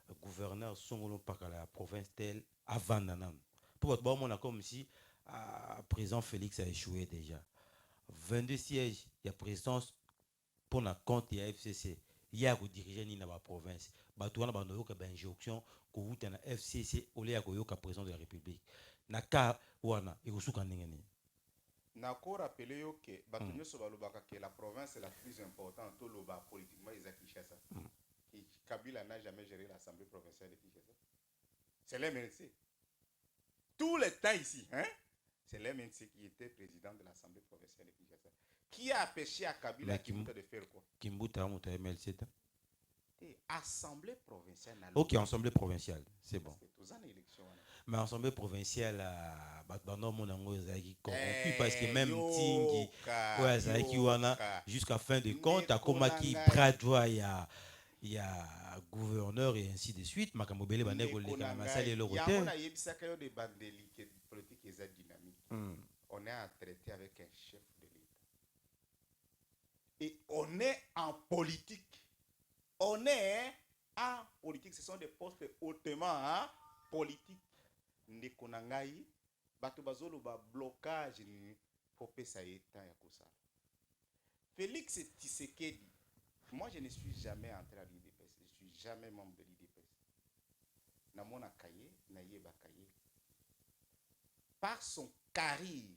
le gouverneur sont pas la province telle avant nanan. Pour votre bon, on a comme si le président Félix a échoué déjà. 22 sièges, il y a présidence pour la compte il y a FCC. Il y a un dirigeant dans la province. Batouana bandoyo ka injonction ko wuta na FCC ole ya koyoka président de la République. Naka wana ikusuka ndengeni. Nako rappelé yo que batunyo so balobaka que la province est la plus importante to loba politiquement Isaac Kinshasa. Kabila n'a jamais géré l'Assemblée provinciale de Kinshasa. C'est l'MNC. Tout le temps ici, hein? C'est l'MNC qui était président de l'Assemblée provinciale de Kinshasa. Qui a empêché à Kabila Kimbuta de faire quoi? Kimbuta monte MLC. Assemblée provinciale. Ok, Assemblée provinciale, c'est bon. Élection, mais Assemblée provinciale, corrompu parce que même Tingi, jusqu'à fin de compte, à Komaki, Bradwa, il y a gouverneur et ainsi de suite. Makamobele, on est en traité avec un chef de l'État. Et on est en politique. On est en politique. Ce sont des postes hautement politiques. Ndekonangai, batubazolo ba blocage ni popesa eta ya kosala. Félix Tshisekedi, moi je ne suis jamais entré à l'IDPS, je suis jamais membre de l'IDPS. Namona kaye, naye bakaye. Par son carrière,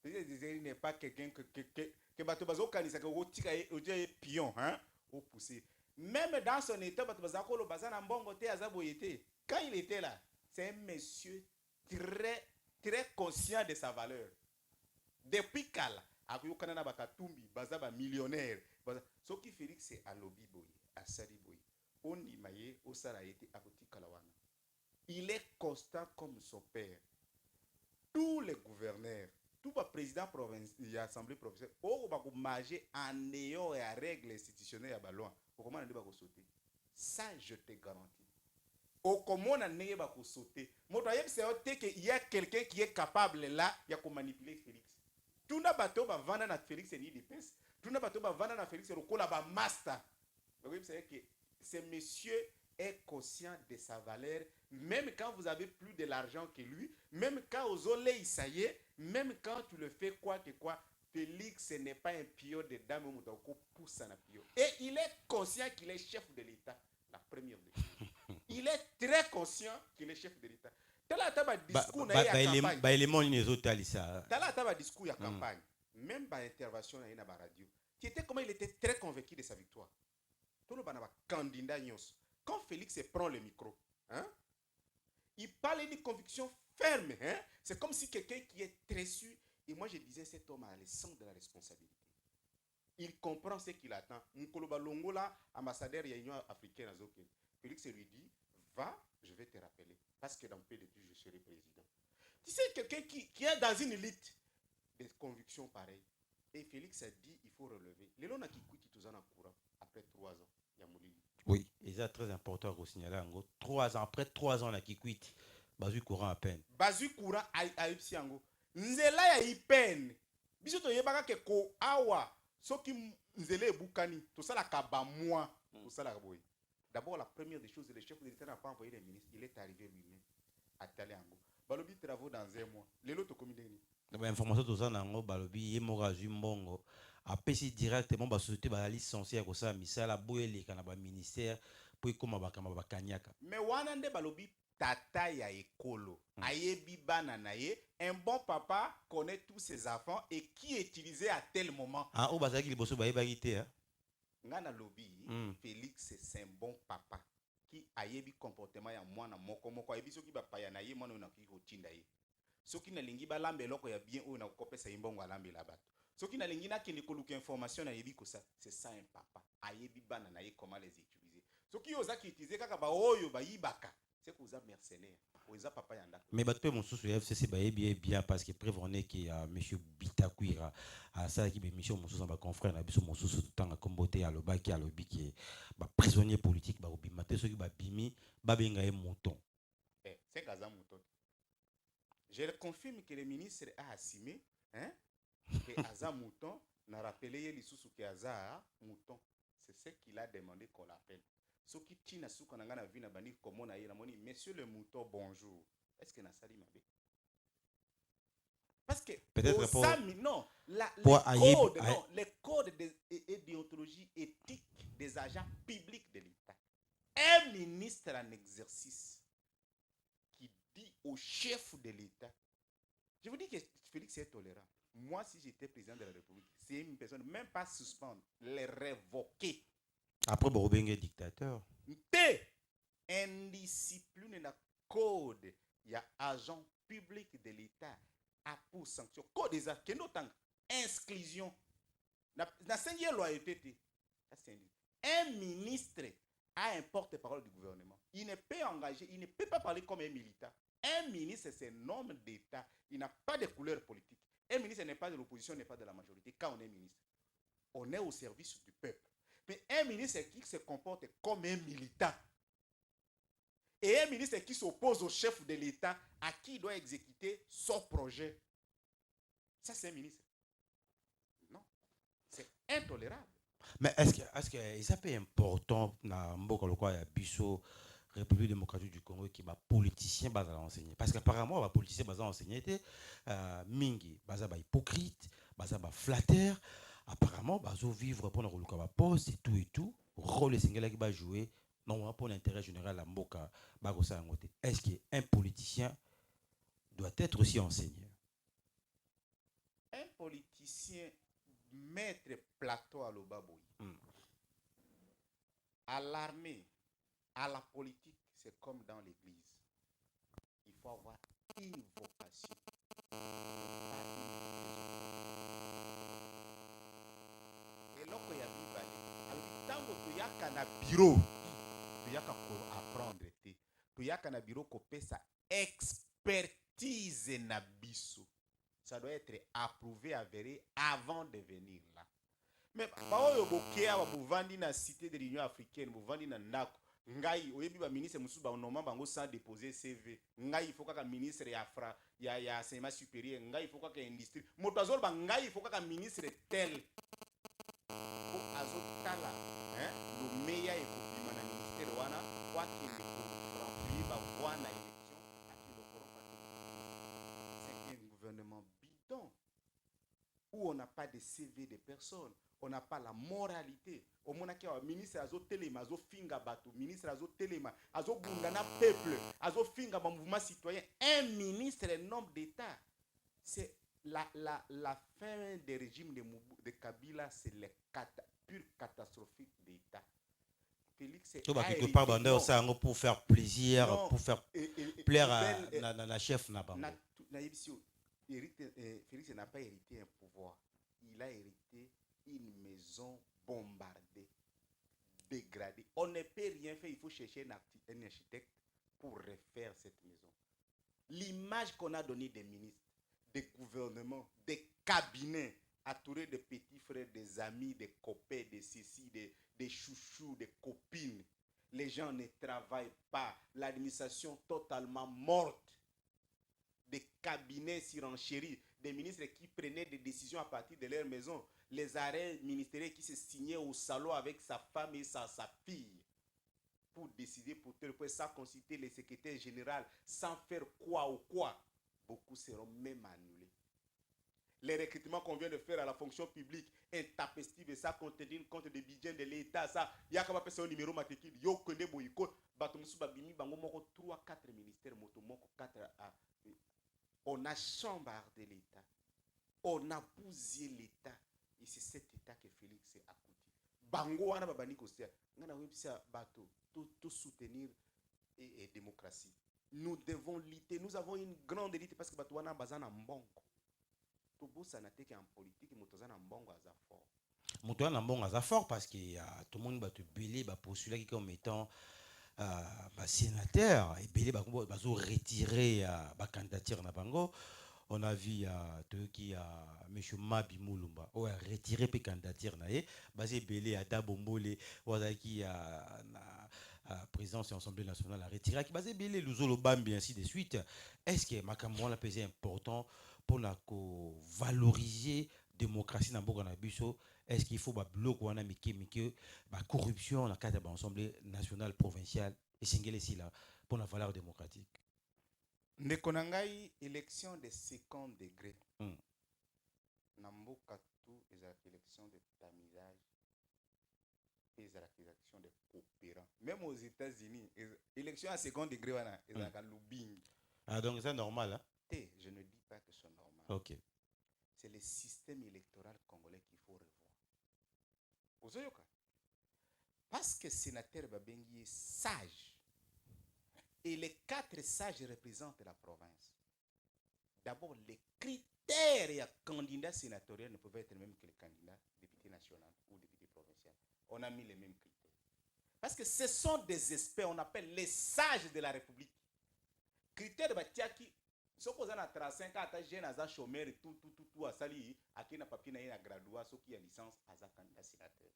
il n'est pas quelqu'un que batubazo kanisa que rotika e pion hein, au pousser. Même dans son état batubazako lo bazana mbongo te azaboyete. Quand il était là, c'est un monsieur très conscient de sa valeur. Depuis Kala, Akuyo Kanana Bakatumbi, Bazaba millionnaire. Ce qui fait que c'est à Lobi Boy, à Sari Boy. On dit Maye, Osara été à Koti Kalawana. Il est constant comme son père. Tous les gouverneurs, tout le président provincial, l'Assemblée provinciale, on va manger en ayant et à règles institutionnelles à Baloin. Comment on va sauter? Ça, je te garantis. Au comment on n'est pas sauter. Moi, c'est qu'il y a quelqu'un qui est capable là, il y a manipuler Félix. Tout n'a pas tout va vendre à Félix et ni des pinces. Tout n'a pas tout va vendre à Félix et le cola va master. Donc vous savez que ce monsieur est conscient de sa valeur, même quand vous avez plus de l'argent que lui, même quand aux olés ça y est, même quand tu le fais quoi que quoi, Félix ce n'est pas un pion de dame ou d'un coup pousse un pion. Et il est conscient qu'il est chef de l'État. La première des choses. Il est très conscient qu'il est chef de l'État. Tala discours na campagne. Élément les autres alisa. Tala discours ya campagne. Même par intervention na radio. Qui était comment il était très convaincu de sa victoire. Tout le banaba candidat nyos. Quand Félix prend le micro, hein? Il parle d'une conviction ferme, hein? C'est comme si quelqu'un qui est très sûr, et moi je disais cet homme a le sens de la responsabilité. Il comprend ce qu'il attend. Mkoloba Longola, ambassadeur de l'Union africaine à Zoké. Félix lui dit, va, je vais te rappeler. Parce que dans le pays de Dieu, je serai président. Tu sais, quelqu'un qui est dans une élite de convictions pareilles. Et Félix a dit, il faut relever. Les gens qui quittent tous en courant, après 3 ans, il y a Moulini. Oui, et c'est très important de signaler. En gros, 3 ans, après 3 ans, là, qui quitte, Bazu courant à peine. Bazu courant à Ipsiango. Nzela ya ipen. Biso to yebaka ke ko awa. Soki nzele bukani, tout ça la kaba moi, tout ça la boy. D'abord la première des choses, le chef de l'État n'a pas envoyé les ministres, il est arrivé lui-même à Taléango. Balobi travaux dans 1 mois. Les lots communauté. Information tout ça nango balobi yemoga zumbongo. Apesi directement ba société ba licencié à ça misala boyeli kana ba ministère pour comme ba kama ba kanyaka. Mais wana nde balobi tata ya ekolo. Ayebi bana na ye, un bon papa connaît tous ses enfants et qui est utilisé à tel moment. Ah, o bazaki liboso ba yeba gité hein. Ngana lobi, Félix c'est un bon papa qui ayebi comportement ya mwana moko ayebi soki ba paya na ye mwana na ki kotinda ye. Soki na lingi ba lambe loko ya bien o na kopesa imbongo lambe la bato. Soki na lingi na kende koluka information na yebi ko ça, c'est ça un papa. Ayebi bana na ye comment les utiliser. Soki ozaki utiliser kaka ba oyo ba yibaka. c'est que vous êtes mercenaires. Vous êtes papa yanda. Mais bateau mon sous FCC bien parce que prévenez qu'il y a monsieur Bitakuira à ça qui est mission mon sous en confrère na biso mon sous tout temps comme beauté à loba qui a lobby qui est prisonnier politique ba obimate ceux qui ba bimi ba benga e mouton. C'est Gaza mouton. Je le confirme que le ministre a assumé hein que Aza mouton n'a rappelé les sous que Aza mouton. C'est ce qu'il a demandé qu'on l'appelle. Ce qui tient à ce qu'on a vu na bani comme on a eu la monnaie monsieur le mouton bonjour. Est-ce que na sali mabe? Parce que peut-être pour non, les codes de déontologie éthique des agents publics de l'État. Un ministre en exercice qui dit au chef de l'État, je vous dis que Félix est tolérant. Moi, si j'étais président de la République, c'est une personne, même pas suspendre, les révoquer. Après, Borobenge dictateur. Indiscipline dans le code, il y a agent public de l'État à pour sanction. Code des actes, exclusion. Dans la loyauté, un ministre a un porte-parole du gouvernement. Il ne peut engager, il ne peut pas parler comme un militant. Un ministre, c'est un homme d'État. Il n'a pas de couleur politique. Un ministre n'est pas de l'opposition, n'est pas de la majorité. Quand on est ministre, on est au service du peuple. Mais un ministre qui se comporte comme un militant. Et un ministre qui s'oppose au chef de l'État à qui il doit exécuter son projet. Ça, c'est un ministre. Non. C'est intolérable. Mais est-ce que ça peut être important dans le Bisso, République démocratique du Congo, qui est politicien basé à enseigner? Parce qu'apparemment, les politiciens basés à enseigner étaient mingi, basés à hypocrite, basés à flatteur. Apparemment, basés à vivre pour le poste et tout. Rôle singulier qui va jouer, non pour l'intérêt général à Mboka. Est-ce qu'un politicien doit être aussi enseigné? Un politicien mettre plateau à l'Obaboui. À l'armée, à la politique, c'est comme dans l'église. Il faut avoir une vocation. Et là, il y a du balai. Alors, tant que tu y a qu'un bureau, tu y a qu'à apprendre. Tu y a qu'un bureau qui peut sa expertise na biso. Ça doit être approuvé, avéré avant de venir là. Mais baoyo bokia ba buvandi na cité de l'Union africaine, buvandi na ndako. Ngai oyebi ba ministre musu ba noma bango sans déposer CV. Ngai il faut ka ministre ya fra ya enseignement supérieur, ngai il faut ka industrie. Moto azol ba ngai il faut ka ministre tel. Ko azotala, hein, le meilleur est pour na ministère wana kwa kende ko remplir ba wana élection aki le corps. C'est un gouvernement bidon où on n'a pas de CV de personnes. On n'a pas la moralité. Au moment où ministre azo telema, azo finga bato, ministre azo telema, azo bundana peuple, azo finga ba mouvement citoyen. Un ministre, un homme d'État. C'est la fin des régimes de Kabila, c'est le pur catastrophique d'État. Félix est quelque part dans pour faire plaisir, non, pour faire plaire à la chef Nabanga. Félix n'a pas hérité un pouvoir. Il a hérité une maison bombardée, dégradée. On ne peut rien faire, il faut chercher un architecte pour refaire cette maison. L'image qu'on a donnée des ministres, des gouvernements, des cabinets, entourés de petits frères, des amis, des copains, des ceci, des chouchous, des copines. Les gens ne travaillent pas. L'administration totalement morte. Des cabinets surenchéris, des ministres qui prenaient des décisions à partir de leur maison, les arrêts ministériels qui se signaient au salon avec sa femme et sa fille pour décider pour tel point, sans consulter les secrétaires généraux, sans faire quoi ou quoi. Beaucoup seront même annulés. Les recrutements qu'on vient de faire à la fonction publique, intempestifs, ça contenir compte de budget de l'État, ça, il y a comme un numéro matricule, il y a un boycott, batumsu babimi bango moko 3-4 ministères motomoko 4 à. On a chambardé l'État. On a bousillé l'État. Et c'est cet État que Félix est accoutumé. Bango wana babani kosia. Ngana webisa bato tout soutenir et démocratie. Nous devons lutter. Nous avons une grande élite parce que bato wana bazana mbongo. To bossa na teke en politique motozana mbongo aza fort. Motozana mbongo aza fort parce que tout le monde va te belé ba postuler comme étant sénateur ebele bazo retirer ba candidature na bango. On a vu qui a M. Mabi Moulumba a retiré pe candidature na ye basé belé à Dabombole wala qui a présidence de l'Assemblée nationale a retiré qui basé belé Luzolo Bambi ainsi de suite. Est-ce que makambo la pesé important pour la valoriser démocratie dans Boka na biso? Est-ce qu'il faut ba bloc wana mike ba corruption dans cadre de l'Assemblée nationale provinciale et singele si là pour la valeur démocratique? Ndekonangai élection de second degré. Namboka tout les élections de tamisage et les élections de coopérants. Même aux États-Unis, élection à second degré wana ezaka lobbying. Ah donc c'est normal hein? Je ne dis pas que c'est normal. OK. C'est le système électoral congolais qu'il faut revoir. Ozoyoka. Parce que sénateur Babengi est sage. Et les 4 sages représentent la province. D'abord, les critères et candidats sénatoriaux ne peuvent être les mêmes que les candidats députés nationaux ou députés provinciaux. On a mis les mêmes critères. Parce que ce sont des experts, on appelle les sages de la République. Critères de Batiaki, ce qu'on a 35 ans, à jeune, à chômeur, tout, à sali, à qui n'a papier, à graduat, ceux qui a licence, à candidat sénateur.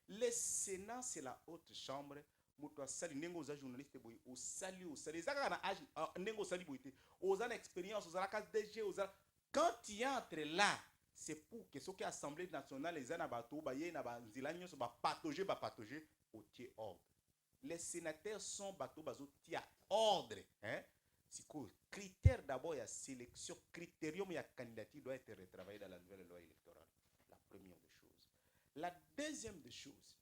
Le Sénat, c'est la haute chambre. Moto sali nengo za journaliste boy au sali zaka na âge nengo sali boyité aux an expérience aux ala DG aux quand tu entres là c'est pour que ce qui assemblée nationale les ana bato ba ye na ba nzila nyonso ba patauger au tiers ordre. Les sénateurs sont bato bazo tia ordre hein c'est quoi critère d'abord il y a sélection critérium il y a candidature doit être retravaillé dans la nouvelle loi électorale. La première des choses. La deuxième des choses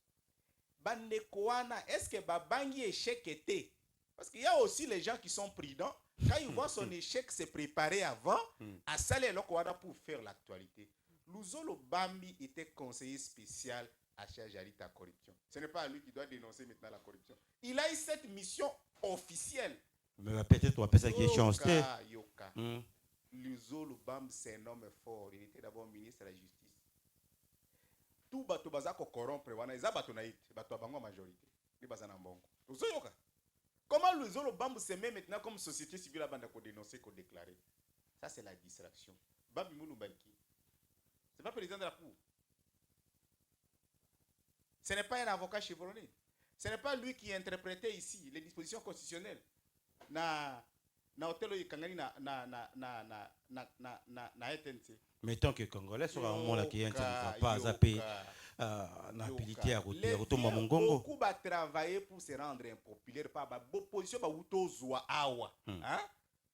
est-ce que Babangi échec était? Parce qu'il y a aussi les gens qui sont prudents. Quand ils voient son échec se préparer avant, à saler pour faire l'actualité. Luzolo Bambi était conseiller spécial à Chajalita corruption. Ce n'est pas lui qui doit dénoncer maintenant la corruption. Il a eu cette mission officielle. Mais peut-être on va ça qui est chance. Luzolo Bambi, c'est un homme fort. Il était d'abord ministre de la Justice. Tout bato bazako corrompre wana eza bato na ite bato bango majorité ni bazana mbongo uzoyoka comment le zolo bambu se met maintenant comme société civile banda ko dénoncer ko déclarer ça c'est la distraction Babi Moulumba qui c'est pas président de la cour, ce n'est pas un avocat chevronné, ce n'est pas lui qui interprétait ici les dispositions constitutionnelles na hôtel Kangani na ETNC. Mettons que Congolais sera un monde qui ne va pas zapper n'habilité à retomber mon Congo. Beaucoup va travailler pour se rendre impopulaire par l'opposition ba utozwa awa. Hein?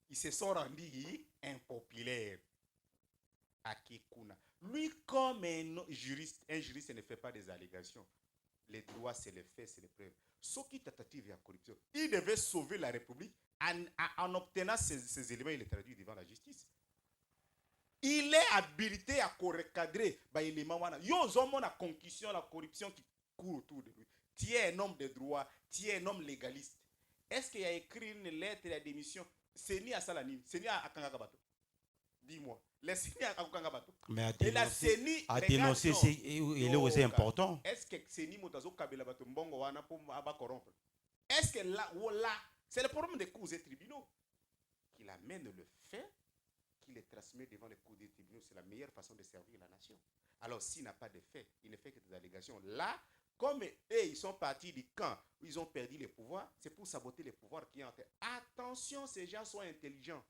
Ils se sont rendus impopulaires à Kikuna. Lui comme un juriste ne fait pas des allégations. Les droits c'est les faits, c'est les preuves. Ce qui tentative à corruption, il devait sauver la République en obtenant ces éléments, il est traduit devant la justice. Il est habilité à recadrer les éléments. Il y a la concussion, la corruption qui court autour de lui. Tu es un homme de droit, tu es un homme légaliste. Est-ce qu'il a écrit une lettre de démission? C'est ni à Salanine, c'est ni à Kangabato. Dis-moi. C'est à Kangabato. Mais à dénoncer, il est aussi important. Est-ce que c'est ni Motazo Kabila Bato Mbongo wana pour corrompre? Est-ce que là, c'est le problème des cours et tribunaux qu'il amène le fait qui les transmet devant les cours des tribunaux, c'est la meilleure façon de servir la nation. Alors, s'il n'a pas de fait, il ne fait que des allégations. Là, comme eux, ils sont partis du camp où ils ont perdu les pouvoirs, c'est pour saboter les pouvoirs qui entrent. Attention, ces gens sont intelligents.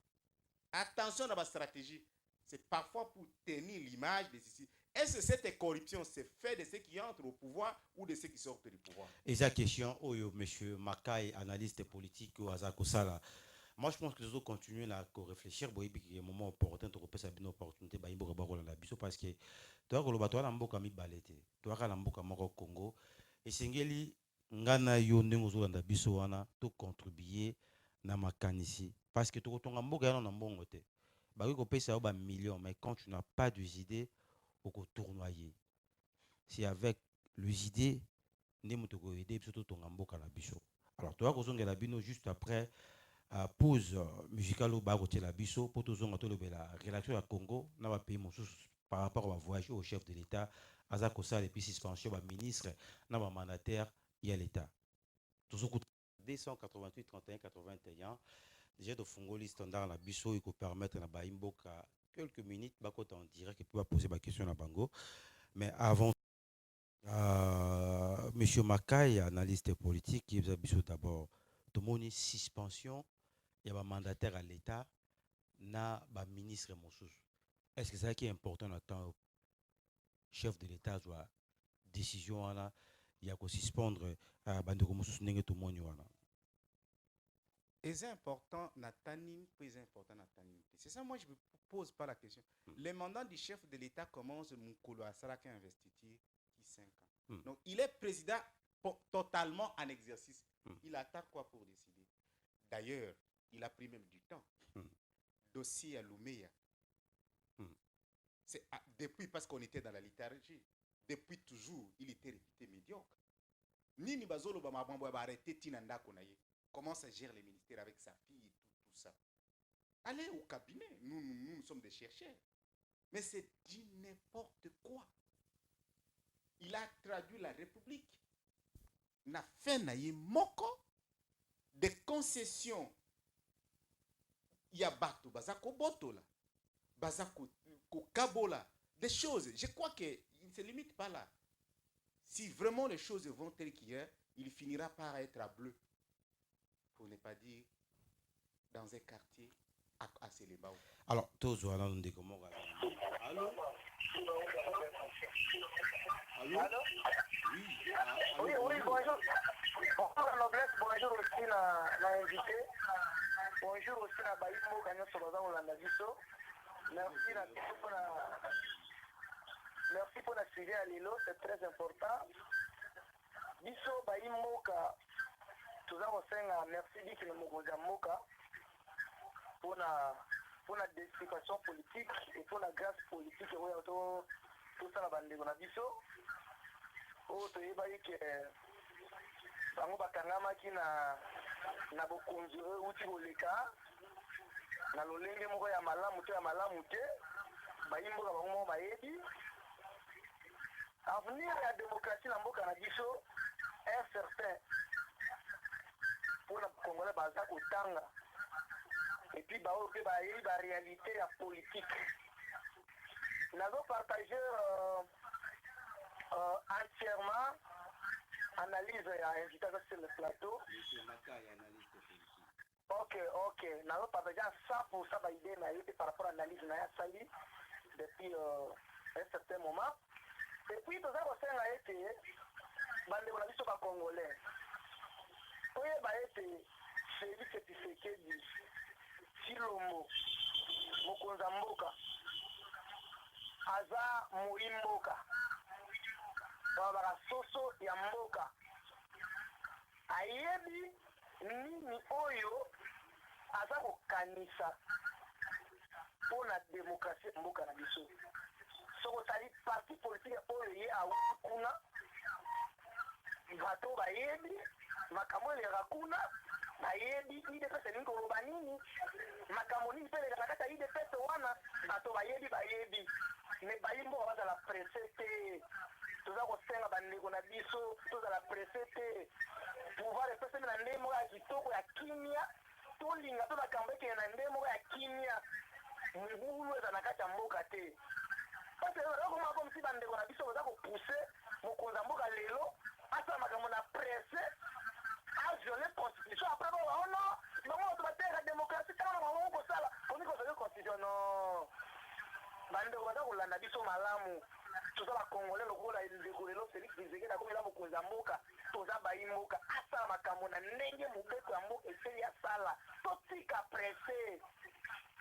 Attention à la stratégie. C'est parfois pour tenir l'image de ceci. Est-ce que cette corruption se fait de ceux qui entrent au pouvoir ou de ceux qui sortent du pouvoir? Et sa question, M. Makai, analyste politique ou Azakosala. Moi, je pense que nous devons continuer à réfléchir. Il y a un moment opportun de repasser une opportunité parce que tu as Congo et Sengeli ngana yonde ngozolanda biso wana to contribuer na makanisi parce que to tonga mboka yana na mbongo te ba ko pesa ba millions mais quand tu n'as pas des idées au tournoyer c'est avec les idées ndemo to ko aider biso to tonga mboka na biso. Alors toi kozongela bino juste après pause musicale au côté la biso pour tous la relation à Congo na ba pays par rapport au voyage au chef de l'État Azakosala et puis suspension ba ministre na ba mandataire ya l'État. 288 31 81. Déjà de Fongoli standard la biso il peut permettre na baimboka quelques minutes bakota en direct et puis poser ma question à Bango. Mais avant Monsieur Makai, analyste politique, qui vous a dit d'abord tout le monde suspension, il y a un mandataire à l'État, na ba ministre Moussous. Est-ce que c'est ça qui est important dans le temps chef de l'État soit décision là, il y a qu'à suspendre Bandeko Moussous n'engue tout le monde là. Et c'est important, Nathalie, plus important, Nathalie. C'est ça, moi, je ne me pose pas la question. Le mandat du chef de l'État commence, Moukolo Asaraki investiture, qui 5 ans. Donc, il est président totalement en exercice. Il attend quoi pour décider? D'ailleurs, il a pris même du temps. Dossier à Louméa. C'est depuis, parce qu'on était dans la liturgie, depuis toujours, il était réputé médiocre. Nini Bazolo Bamabambo va arrêter Tinanda Konaye. Comment ça gère les ministères avec sa fille et tout ça. Allez au cabinet, nous sommes des chercheurs. Mais c'est dit n'importe quoi. Il a traduit la République. N'a fait naïe moko des concessions. Il y a Bato, Bazako Botola, Bazako Kabola, des choses. Je crois qu'il ne se limite pas là. Si vraiment les choses vont telles qu'il y a, il finira par être à bleu. Pour ne pas dire dans un quartier à Célébao. Alors, tous on a des comment. Allô? Allô? Oui, bonjour. Bonjour la noblesse, bonjour aussi l'invité. Bonjour aussi la Baïmo Gagnon Soloza Olandaviso. Merci pour la suivi à Lilo, c'est très important. Biso Baïmo tout ça, merci Dick Moka pour la décision politique et pour la grâce politique. Tout ça, la bande de Nabiso. Oh, tu es baïque. Bango Bakangama qui na bokonzi uti boleka. Na lolenge moko ya malamu te. Baïmboka bango bayebi. Avenir de la démocratie na mboka na biso est certain. Pour la Congolais baza kotanga et puis la réalité la politique. Nous avons partagé entièrement analyse et invitation sur le plateau. Ok. Nous avons partagé à 100% l'idée par rapport à l'analyse Sali depuis un certain moment. Et puis nous avons été les Congolais. Oui, c'est lui qui fait Silomo, Mokonza Mboka, Aza Moimboka, Babara Soso ya Mboka, Ayebi Nini Oyo, Aza Kokanisa, pour la démocratie Mboka na biso. Soko sali parti politique Oyo ye awakuna, Bato Bayebi, makambo le rakuna bayebi ide pese ningo robanini makambo ni pele la kata ide pese wana bato bayebi ne bayimbo baza la presete toza ko senga bandeko na biso toza la presete pouvoir le pese na ndemo ya kitoko ya kimia to linga to makambo ke na ndemo ya kimia ngulu za nakata mboka te parce que roko mako msi bandeko na biso baza ko pousser mokonza mboka lelo asa makambo na presse a violé la constitution après on non la démocratie on la constitution non bande ko kolanda biso malamu toza ba congolais lokola ndeko Félix Tshisekedi akomela mokonza mboka toza bayimboka asa makambo na ndenge mobeto ya mboka eseli ya sala totika presse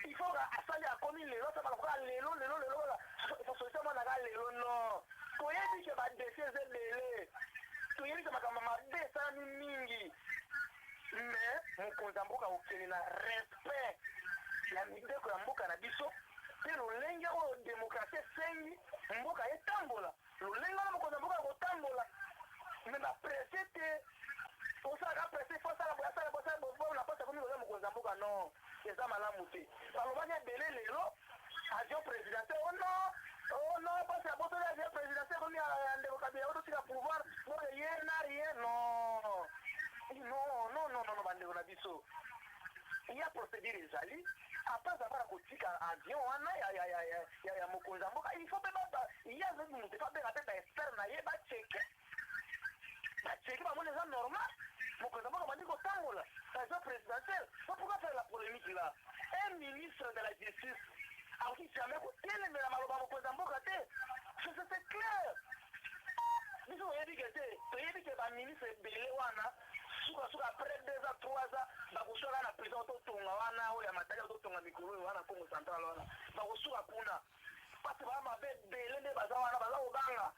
il faut asali akomi lelo ça va lelo solution na ga lelo non toyebi ke ba dossier zelele toyebi ke makambo mabe sana mingi mais mokonza mboka okeli na respect ya mindeko ya mboka na biso pe lolenge oyo démocratie esengi mboka etambola lolenge wana mokonza mboka kotambola me bapresse te osalaka presse fosala na posa komi koza mokonza mboka non eza malamu te balobaki ebele lelo avion présidentiel oh non parce que boto avion présidentiel komi ya ndeko kabila ototika pouvoir donc ye na rien non na biso ya procédure ezali après avoir kotika avion wana ya mokonzi ya mboka il faut mpe ya azali moto babenga mpe baexpert na ye bacheke bamoni eza normal mokonzi ya mboka bandi kotambola président présidentielle so pourquoi faire la polémique là un ministre de la justice akoki jamais kotelemela maloba mokonzi ya mboka te c'est clair biso toyebi ke te toyebi ke baministre ebele wana suka après 2 ans 3 ans bakosuka na prison totonga wana oyo ya matali totonga mikolo oyo wana Congo central wana bakosuka kuna pasi baa mabe ebele nde baza wana baza kobanga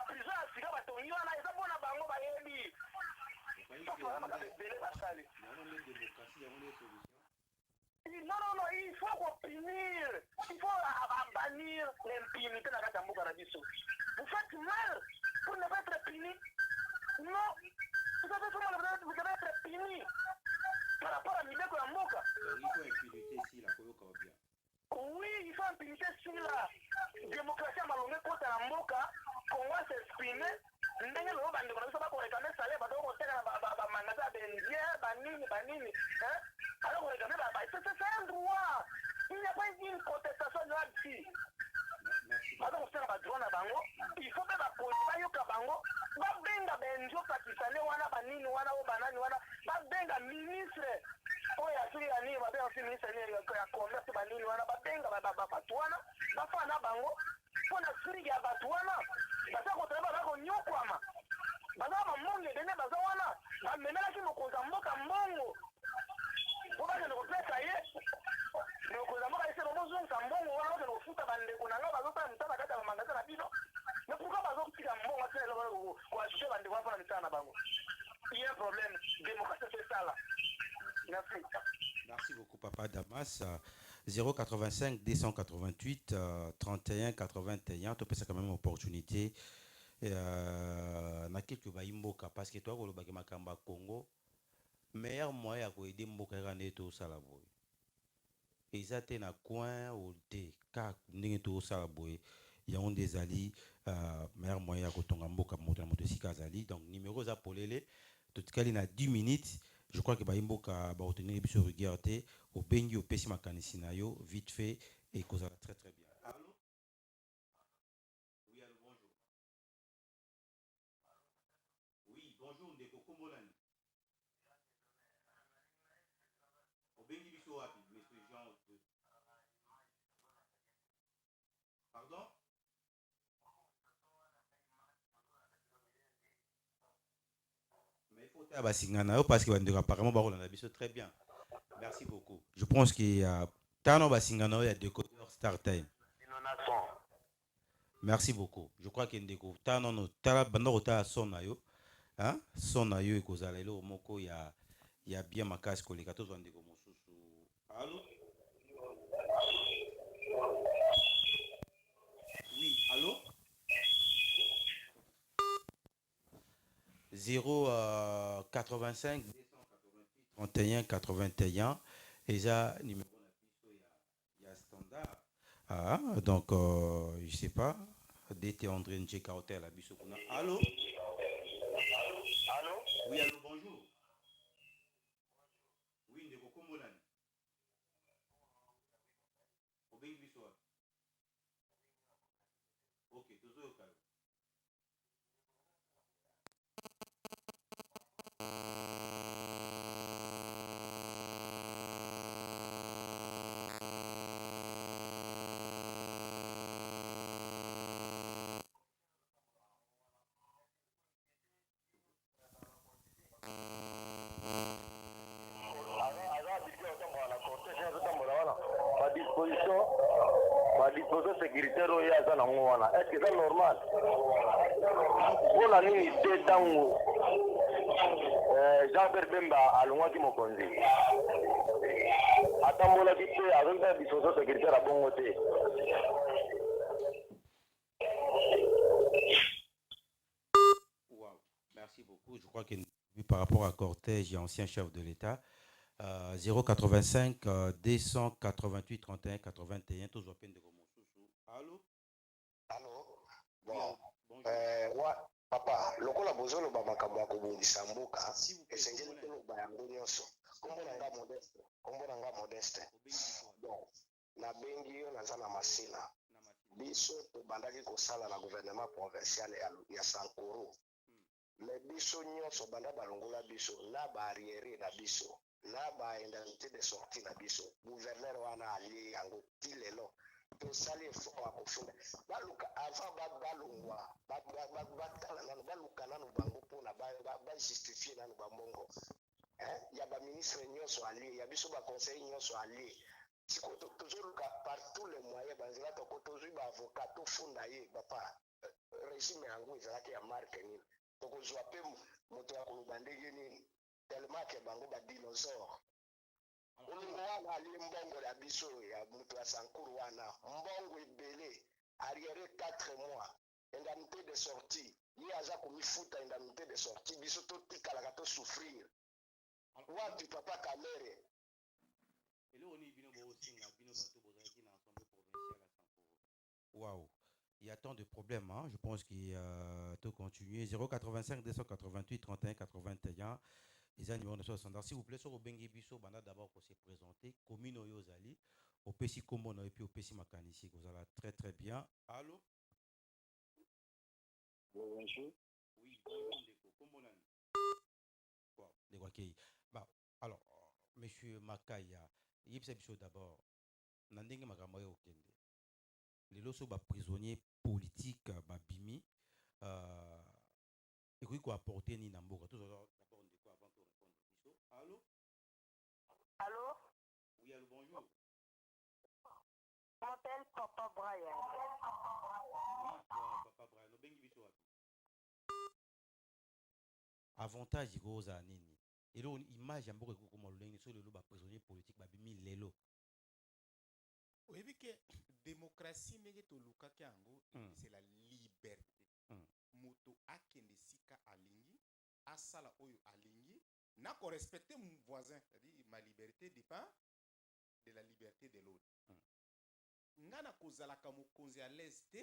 prison ya sika batongi wana eza mpona bango bayebi pasi baa mabe ebele basali non, il faut punir, il faut bannir l'impunité dans la mboka na biso. Vous faites mal pour ne pas être puni. Non, vous avez fait mal, vous devez être puni par rapport à l'idée de la mboka. Oui, il faut impunité sur la démocratie à malongé contre la mboka, qu'on va s'exprimer. Ndenge lo bande ko ba ko rekane sale ba ko teka ba mangata benzie banini alors regardez c'est un droit il n'y a pas une contestation là-dessus alors c'est un droit na bango il faut pas ba yoka bango ba benga benjo pakistane wana banini wana o banani wana ba benga ministre oyo asili ani ba benga ministre ni ya commerce banini wana ba benga ba batwana ba fana bango pona siri ya batwana baza kotreba bako nyokwama baza bamonge dene baza wana bamenelaki mokonzi ya mboka mbongo po bakende kopesa ye mokonzi ya mboka ese bomozongisa mbongo wana bakende kofuta bandeko na nga bazosala misala kati ya bamangasa na bino mais pourquoi bazotika mbongo atina koasuse bandeko wana mpona misala na bango il y a un problème démocratie c'est ça là merci. Merci beaucoup Papa Damas. 085 288 31 81, tu peux ça quand même opportunité. Na quelques baimboka parce que toi ko ba makamba Congo meilleur moyen ko aider mboka ngane to sala boy. Ezate na coin au té ka ndenge to sala boy. Il y a des alliés meilleur moyen ko tonga mboka moto na moto sikazali donc numéro za polele tout cas il a 10 minutes. Je crois que baimboka ba retenir biso regarder au bengi au pesi makanisi na yo vite fait et cause très très bien. Allô? Oui, allô, bonjour. Oui, bonjour ndeko kombolani. Au bengi biso wapi monsieur Jean? Pardon? Mais il faut faire parce que apparemment on a biso très bien. Merci beaucoup. Je pense qu'il y a Tano Basingano, il y a décodeur Start Time. Merci beaucoup. Je crois qu'il y a des décodeurs. Tano no tala bando ta sonayo, hein? Sonayo et kozalelo moko il y a bien ma casque les 14 ans de mosusu. Allô? Oui, allô? 085 288 31 81 et ça numéro il y a standard donc je sais pas DT André Njeka Hotel à Bissokuna. Allô? Allô? Oui, allô, bonjour. Oui, ndeko kombolani. Obengi biso. OK, tozo kalo. disposition sécuritaire oyo aza nango wana est ce que c'est normal mpona nini te ntango Jean-Pierre Bemba alongwaki mokonzi atambolaki te azongisa disposition sécuritaire abongo te. Wow, merci beaucoup. Je crois que par rapport à Cortège et ancien chef de l'État, 085 288 31 81 tous au peine de Gomosusu. Allô? Allô? Bon, bonjour. papa lokola bozoloba makambo ya kobongisa mboka esengeli koloba yango nyonso. Kombo na nga modeste bon nabengi yo naza na masina biso tobandaki kosala na gouvernement provincial ya Sankuru mais biso nyonso banda balongola biso na barriere na biso na baindemnité de sortie na biso gouverneur wana alie yango ti lelo tosali effort ya kofunda baluka avant balongwa batala nanu baluka nanu bango mpona bajustifie nanu bambongo ya baministre nyonso alie ya biso baconseil nyonso alie siko tozoluka par tous les moyens banzela toko tozwi baavocat tofunda ye bapa régime yango ezalaki ya marke nini tokozwa mpe moto ya koloba ndenge nini tellement ke bango badinosaure olongo wana alie mbongo ya biso ya moto ya Sankuru wana mbongo ebele arrière 4 mois indemnité de sortie ye aza komifuta indemnité de sortie biso totikalaka tosouffrir wapi papa Kamere. Waouh, il y a tant de problèmes, hein? Je pense qu'il y a tout continuer. 085 288 31 81. Les animaux de 60. S'il vous plaît, sur le Bengi Bisso, d'abord pour se présenter. Commune Oyozali, au Pessi Komono et puis au Pessi Makanisi, vous allez très très bien. Allô? Bonjour. Oui, bonjour. Bon, alors, monsieur Makaya, il y a d'abord, Nandenge Magamoye Okende. Les lots ba prisonniers politiques ba bimi et quoi apporter ni namboka tout d'abord on dit quoi avant de répondre biso. Allô? Allô? Oui, allô, bonjour. Je m'appelle Papa Brian. Oui, Papa Brian, no bengi biso wapi. Avantage goza nini. Et là image ya mboka ko molenge so le ba prisonniers politiques ba bimi lelo. Oui, que démocratie n'est que c'est la liberté. Moto akende sika alingi, asala oyo alingi, n'a qu'à respecter mon voisin. C'est-à-dire ma liberté dépend de la liberté de l'autre. Ngana kozala kamo konzi à l'est,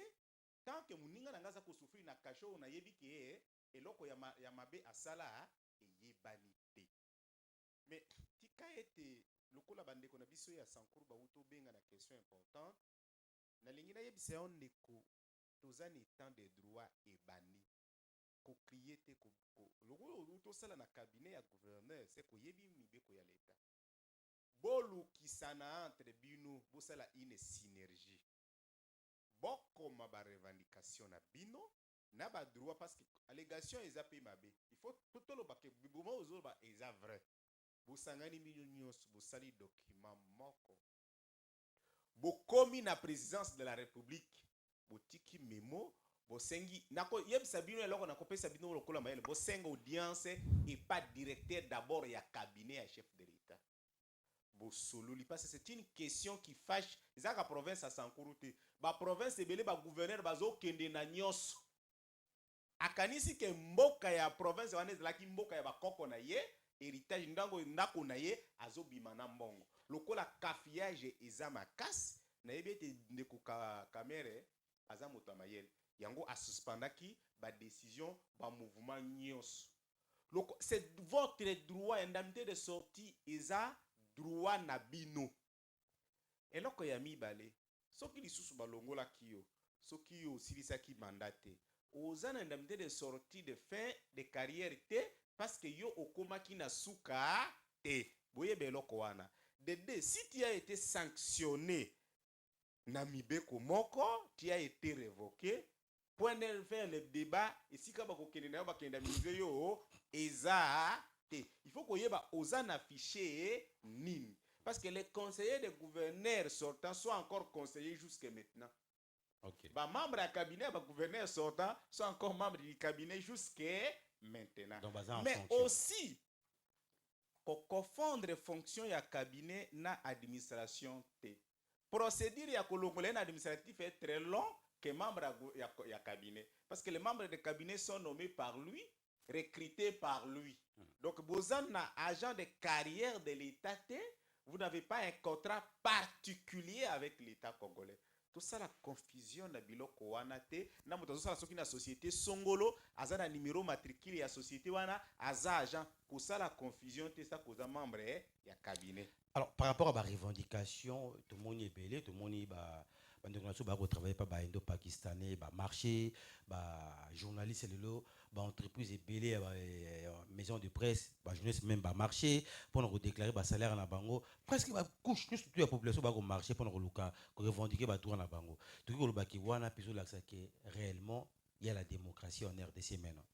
tant que muninga nangaza ko souffrir na kasho na yebi ke eloko ya mabe asala e yebanité. Mais tika ete lokola bandeko na biso ya Sankuru ba uto benga na question importante na lingi na yebisa on neko tozani temps de droit et bani ko crier te ko lokola uto sala na cabinet ya gouverneur c'est ko yebi mibeko ya l'état bolu kisana entre bino bo sala une synergie boko ma ba revendication na bino na ba droit parce que allégation ezape mabe il faut tout lo ba ke bibomo ozo ba eza vrai. Bosangani millions, bosali document moko. Bokomi na présidence de la République, botiki memo, bosengi nako yebisa bino eloko na kopesa bino lokola mayele, bosenga audience et pas directeur d'abord ya cabinet ya chef de l'État. Bosololi parce que c'est une question qui fâche zaka province à Sankuru te. Ba province ebele ba gouverneur bazo kende na nyos. Akanisi ke mboka ya province wana ezalaki mboka ya bakoko na ye. Héritage ndango ndako na ye azobima na mbongo lokola kafiage eza makasi na yebete ndeko Kamere aza moto mayele yango asuspendaki ba décision ba mouvement nyos loko c'est votre droit indemnité de sortie eza droit na bino eloko ya mibale soki lisusu balongola kiyo soki yo silisaki mandate ozana indemnité de sortie de fin de carrière te parce que yo okomaki na suka te boye beloko wana de si tu as été sanctionné na mibeko moko tu as été révoqué point de faire le débat et si ka bakokende na yo bakenda mize yo eza te il faut koyeba ozana affiché nini parce que les conseillers de gouverneurs sortants sont encore conseillers jusqu'à maintenant. OK. Ba membres du cabinet ba gouverneurs sortants sont encore membres du cabinet jusqu'à maintenant. Donc, mais fonction. aussi confondre fonction ya cabinet na administration te procédure ya kolongola na administratif est très long que membre ya cabinet parce que les membres de cabinet sont nommés par lui recrutés par lui. Donc bozan na agent de carrière de l'état te vous n'avez pas un contrat particulier avec l'état congolais. tout ça la confusion na biloko wana te na moto azosala soki na société songolo aza na numéro matricule ya société wana aza agent kosala confusion te ça koza membre ya cabinet. Alors par rapport à ma revendication tout le monde est belé, tout le monde est travailler par indo-pakistanais, marché, journaliste entreprise est belé, maison de presse, journaliste même marché pour nous déclarer salaire en bango presque couche toute la population va marché pour nous revendiquer tout en bango tout que wana piso l'accès que réellement il y a la démocratie en RDC maintenant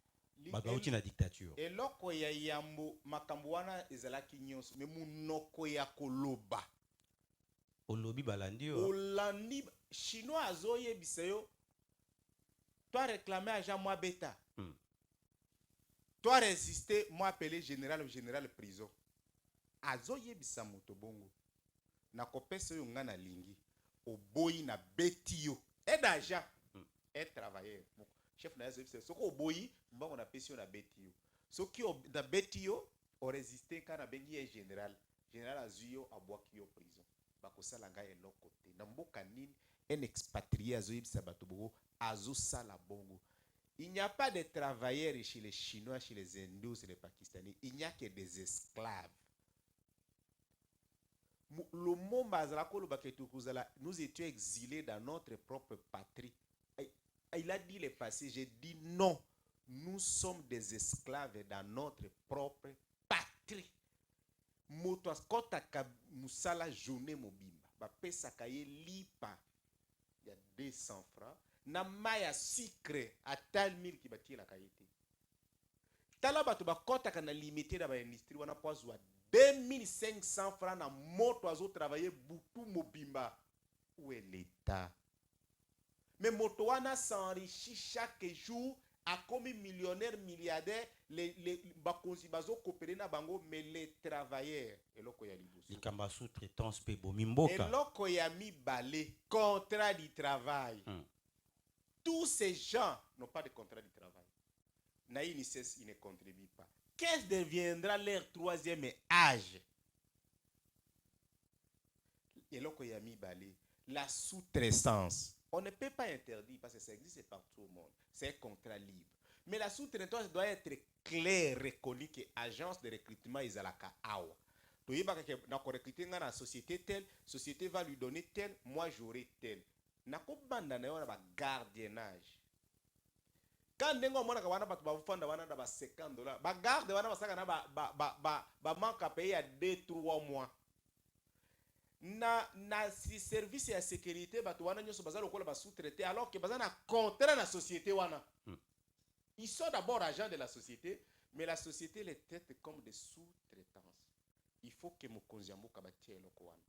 bato na dictature eloko ya yambo makambo wana ezalaki nyonso mais munoko ya koloba olobi balandi olandi chinois azoyebisa yo toi réclamer agent moi beta toi résister moi appeler général prison azoyebisa moto bongo na kopesa yo nga na lingi oboyi na beti yo et d'agent et travailleur chef na yazo soko oboyi mbango na pesi yo na beti yo soki na beti yo o résister kana bengi ye général azwi yo abwaki yo prison bakosala ngai eloko te na mboka nini un expatrié azoyebisa bato bongo azosala bongo. Il n'y a pas de travailleurs chez les Chinois, chez les Hindous, chez les Pakistanais. Il n'y a que des esclaves. Le mot Mazalako, nous étions exilés dans notre propre patrie. Il a dit le passé, j'ai dit non. Nous sommes des esclaves dans notre propre patrie. Motoskota musala journée mobimba. Ba pesa kaye lipa. Il y a 200 francs. Na maya secret à tel mille qui bâtit la qualité. Talaba tu bakota kana limité dans l'industrie wana poazwa 2500 francs na moto azo travailler butu mobimba. Où est l'état? Mais moto wana s'enrichit chaque jour a comme millionnaire milliardaire les bakonzi bazo coopérer na bango mais les travailleurs eloko ya libuso. Likamba sous-traitance pe bomimboka. Eloko ya mi balé contrat du travail. Tous ces gens n'ont pas de contrat de travail. Naïnices, ils ne contribuent pas. Qu'est-ce deviendra leur troisième âge? La sous-traitance. On ne peut pas interdire parce que ça existe partout au monde. C'est un contrat libre. Mais la sous-traitance doit être claire, reconnue que l'agence de recrutement est à la Kawa. Donc, recruter dans la société telle, société va lui donner tel, moi j'aurai tel. Nakobanda na yona ba gardiennage quand ndengo mona ka wana batu ba fanda wana da ba $50 ba garde wana basaka na ba manque à payer à 2-3 mois na si service ya sécurité batu wana nyoso bazalo kola ba sous-traité alors que bazana contrat na société wana ils sont d'abord agents de la société mais la société les traite comme des sous-traitances. Il faut que mokonzi ya mboka batie eloko wana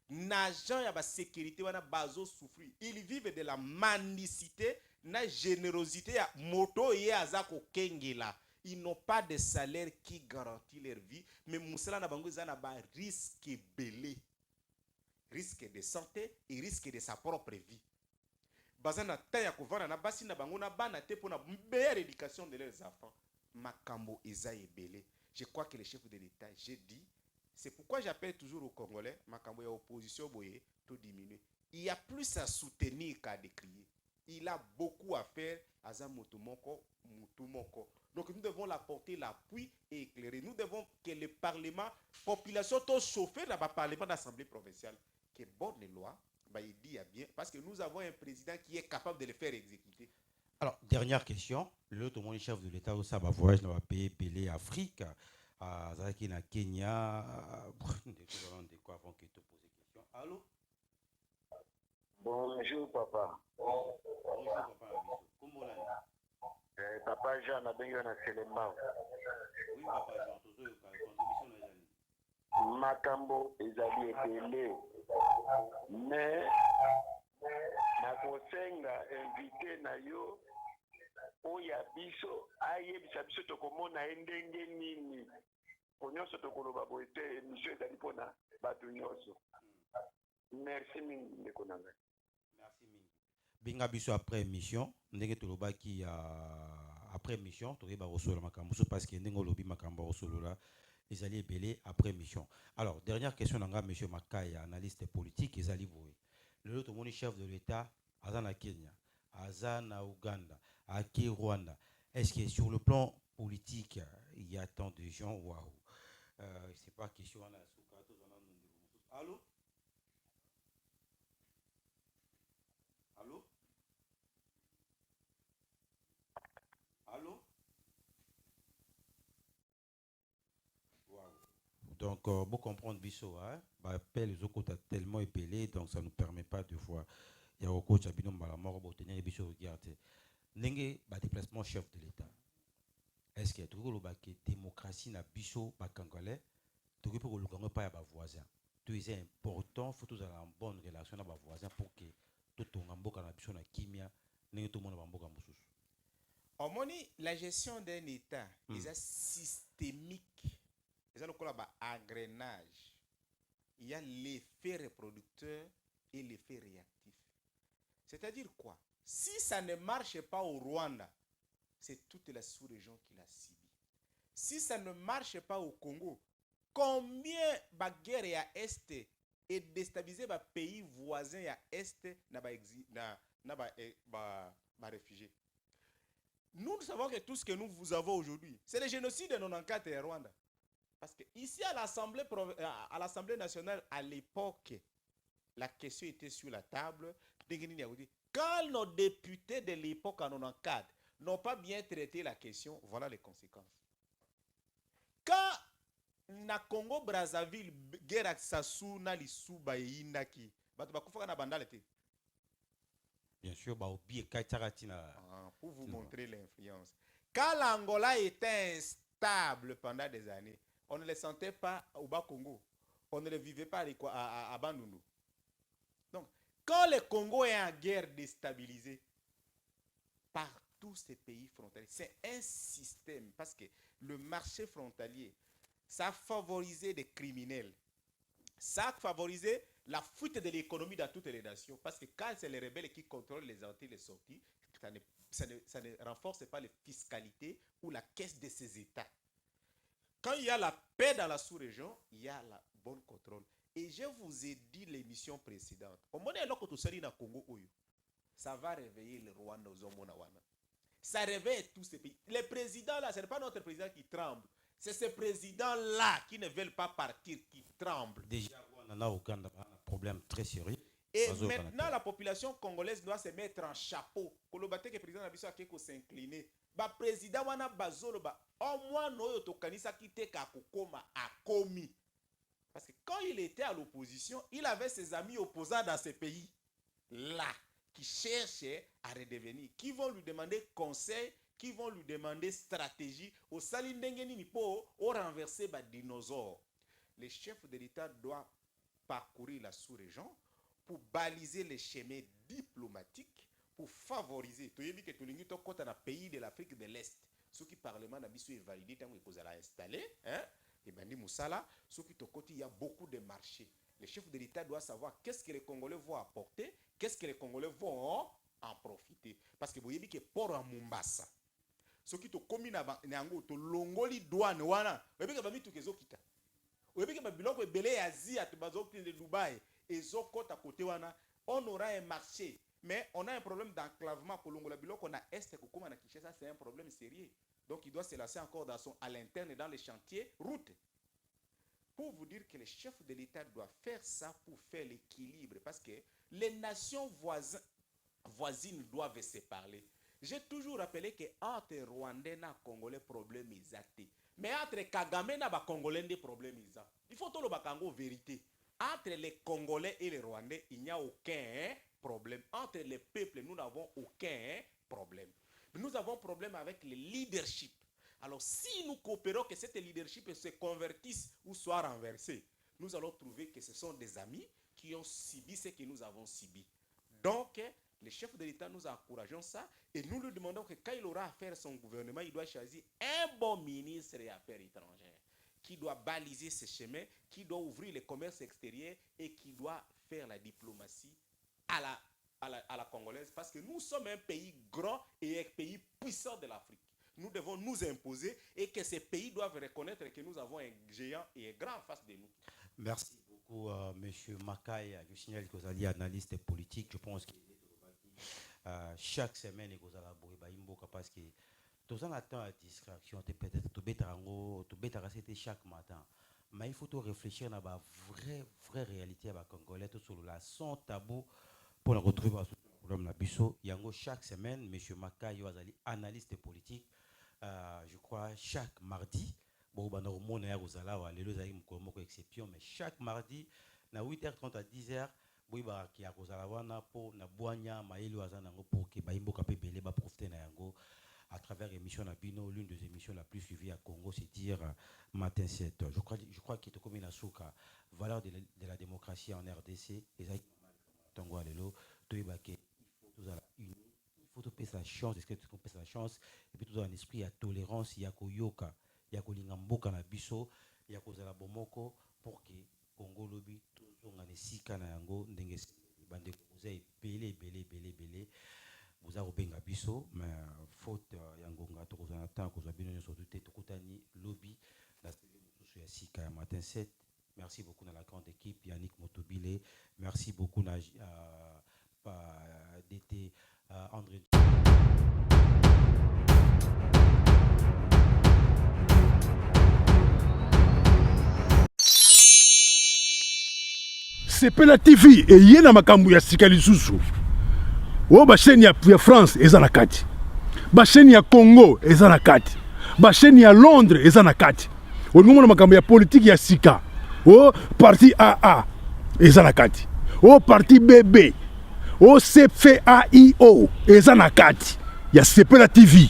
n'agent ya ba sécurité wana bazo souffrir. Ils vivent de la mendicité na générosité ya moto ye azako kengela. Ils n'ont pas de salaire qui garantit leur vie mais musala na bango za na ba risque belé. Risque de santé et risque de sa propre vie. Bazana taya kovana na basi na bango na bana te pour na meilleure éducation de leurs enfants. Makambo eza ebelé. Je crois que le chef de l'État, j'ai dit. C'est pourquoi j'appelle toujours aux Congolais, makambo ya opposition boye, tout diminuer. Il y a plus à soutenir qu'à décrier. Il a beaucoup à faire à Zamotumoko, Mutumoko. Donc nous devons l'apporter l'appui et éclairer. Nous devons que le Parlement, population, tout chauffer dans le Parlement d'Assemblée provinciale, que bonne loi, bah, il dit à bien, parce que nous avons un président qui est capable de le faire exécuter. Alors, dernière question. Le chef de l'État au Saba voyage dans le pays Pelé Afrique. Zaki na Kenya, de quoi avant que tu poses question. Allô? Bonjour papa. Bonjour papa. Comment on a? Papa Jean a bien na Selema. Oui papa Jean, toujours contribution na Jean. Makambo ezali ebele. Mais na kosenga invité na yo oya biso ayebisa biso tokomona ndenge nini. Nyonso tokoloba boete émission ezali mpona bato nyonso. Merci mingi ndeko na ngai. Merci mingi. Binga biso après émission ndenge tolobaki après émission toyeba kosolola makambo so parce que ndenge olobi makambo kosolola ezali ebele après émission. Alors dernière question nanga monsieur Makaya, analyste politique ezali boye. Le autre mon chef de l'État, Azana Kenya, Azana Ouganda, Aki Rwanda. Est-ce que sur le plan politique, il y a tant de gens, waouh, c'est pas question. Allô? Allô? Allô? Waouh. Donc, vous comprenez, Bissot, hein? Les autres ont tellement épelé, donc ça ne nous permet pas de voir. Il y a un coach à Binom Malamor, pour tenir les Bissot, regardez. Nengue, déplacement chef de l'État. Est-ce qu'il y a toujours la démocratie na Bissot, Congolais, tout le monde ne peut pas y voisin. Tout est important, il faut tous avoir une bonne relation avec les voisins pour que tout le monde ait une kimia, tout le monde ait une chose. En moni, la gestion d'un État est systémique. C'est le agrénage. Il y a l'effet reproducteur et l'effet réactif. C'est-à-dire quoi? Si ça ne marche pas au Rwanda, c'est toute la sous-région qui l'a subi. Si ça ne marche pas au Congo, combien de guerres à Est et déstabiliser les pays voisins à Est na réfugiés. Nous savons que tout ce que nous avons aujourd'hui, c'est le génocide de 94 et Rwanda. Parce que ici à l'Assemblée nationale, à l'époque, la question était sur la table. Quand nos députés de l'époque en 94 n'ont pas bien traité la question, voilà les conséquences. Quand na Congo Brazzaville, guerre Sassou na lisuba yindaki, bakufa na bandalete. Bien sûr, pour vous montrer l'influence. Quand l'Angola était instable pendant des années, on ne le sentait pas au Bas-Congo. On ne le vivait pas à Bandundu. Donc, quand le Congo est en guerre déstabilisée, par tous ces pays frontaliers, c'est un système. Parce que le marché frontalier, ça a favorisé des criminels. Ça a favorisé la fuite de l'économie dans toutes les nations. Parce que quand c'est les rebelles qui contrôlent les entrées et les sorties, ça ne renforce pas les fiscalités ou la caisse de ces États. Quand il y a la paix dans la sous-région, il y a le bon contrôle. Et je vous ai dit l'émission précédente. Au moment où tu es au Congo, ça va réveiller le Rwanda aux Omonawana. Ça réveille tous ces pays. Les présidents là, ce n'est pas notre président qui tremble. C'est ces présidents-là qui ne veulent pas partir, qui tremblent. Déjà, on a un problème très sérieux. Et maintenant, la population congolaise doit se mettre en chapeau. Kolobate que le président Nabiso a s'incliner. Le président wana bazolo au moins noyo tokanisa kite kakokoma a commis. Parce que quand il était à l'opposition, il avait ses amis opposants dans ces pays-là qui cherchaient à redevenir, qui vont lui demander conseil, qui vont lui demander stratégie au salindengeni pour renverser les dinosaures. Les chefs de l'État doivent parcourir la sous-région pour baliser les chemins diplomatiques, pour favoriser. Tu as dit que tu as un pays de l'Afrique de l'Est. Ce qui parlement n'a pas validé tant que vous allez installer, et Bandi Moussala, ce qui il y a beaucoup de marchés. Les chefs de l'État doivent savoir qu'est-ce que les Congolais vont apporter, qu'est-ce que les Congolais vont en profiter. Parce que vous voyez que pour en Mombasa, ce qui te commis na nango to longoli douane wana, vous voyez que bami tukezo kita. Vous voyez que biloko belé Asie à bazok de Dubaï et zoko à côté wana, on aura un marché. Mais on a un problème d'enclavement pour l'Ongola biloko on a est kokoma na Kinshasa, c'est un problème sérieux. Donc il doit se lancer encore à l'interne et dans les chantiers routes. Pour vous dire que les chefs de l'État doivent faire ça pour faire l'équilibre. Parce que les nations voisines doivent se parler. J'ai toujours rappelé qu'entre Rwandais et Congolais, problème est. Mais entre Kagame et Congolais, des problèmes sont. Il faut tout le bakango vérité. Entre les Congolais et les Rwandais, il n'y a aucun problème. Entre les peuples, nous n'avons aucun problème. Nous avons un problème avec le leadership. Alors, si nous coopérons que cette leadership se convertisse ou soit renversé, nous allons trouver que ce sont des amis qui ont subi ce que nous avons subi. Donc, les chefs de l'État nous encourageons ça et nous lui demandons que quand il aura à faire son gouvernement, il doit choisir un bon ministre des Affaires étrangères qui doit baliser ses chemins, qui doit ouvrir le commerce extérieur et qui doit faire la diplomatie à la congolaise. Parce que nous sommes un pays grand et un pays puissant de l'Afrique. Nous devons nous imposer et que ces pays doivent reconnaître que nous avons un géant et un grand en face de nous. Merci beaucoup. beaucoup, Monsieur Makai. Je signale que vous allez analyste politique. Je pense que chaque semaine, vous allez parce que tout ça attend la distraction. Peut-être tout c'était chaque matin. Mais il faut tout réfléchir à la vraie réalité à la Congolais, tout sur la sans tabou pour la retrouver à ce problème la biso. Il y a chaque semaine, M. Makai, vous allez analyste politique. Je crois chaque mardi. Bon, bah, normalement, exception, mais chaque mardi, à 8h30 à 10h, oui, bah, qui a pour na boanya, maïlo azanango pour que baimbo kapé belé ba profiter na yango à travers l'émission Nabino, l'une des émissions la plus suivie à Congo, c'est dire Matin 7. Je crois qu'il est comme une souka valeur de la démocratie en RDC. Et ça, Tango Alelo, tout est baqué. Il faut tout payer sa chance, est-ce que tu peux la chance? Et puis tout dans l'esprit, il y a tolérance, il y a koyoka. Il y a Kolingamboka na biso, il y a Kozala Bomoko pour que Congo lobi tout ngane sika na yango ndenge bande kozai belé vous a obenga biso mais faute yango ngato kozana temps kozala bino nyonso tout tokutani lobi na sous ya sika ya Matin 7. Merci beaucoup à la grande équipe Yannick Motobile, merci beaucoup à DT André. Sepela TV et yena makambu ya sika lisusu. O ba chaîne ya France eza na kati. Ba chaîne ya Congo eza na kati. Ba chaîne ya Londres eza na kati. O ngomona makambu ya politique ya sika. O parti AA eza na kati. O parti BB. O CFAIO eza na kati. Ya Sepela TV.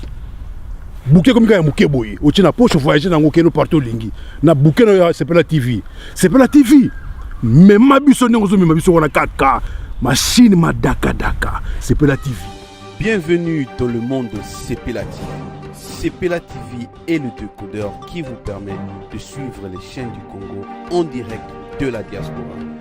Bouquet comme ya muke boye. O tina poche voyager na ngokeno partout lingi. Na bouquet na Sepela TV. Sepela TV. Mais ma biso n'engozo mais ma biso wana 4K machine madaka Sepela TV. Bienvenue dans le monde de Sepela TV. Sepela TV est le décodeur qui vous permet de suivre les chaînes du Congo en direct de la diaspora.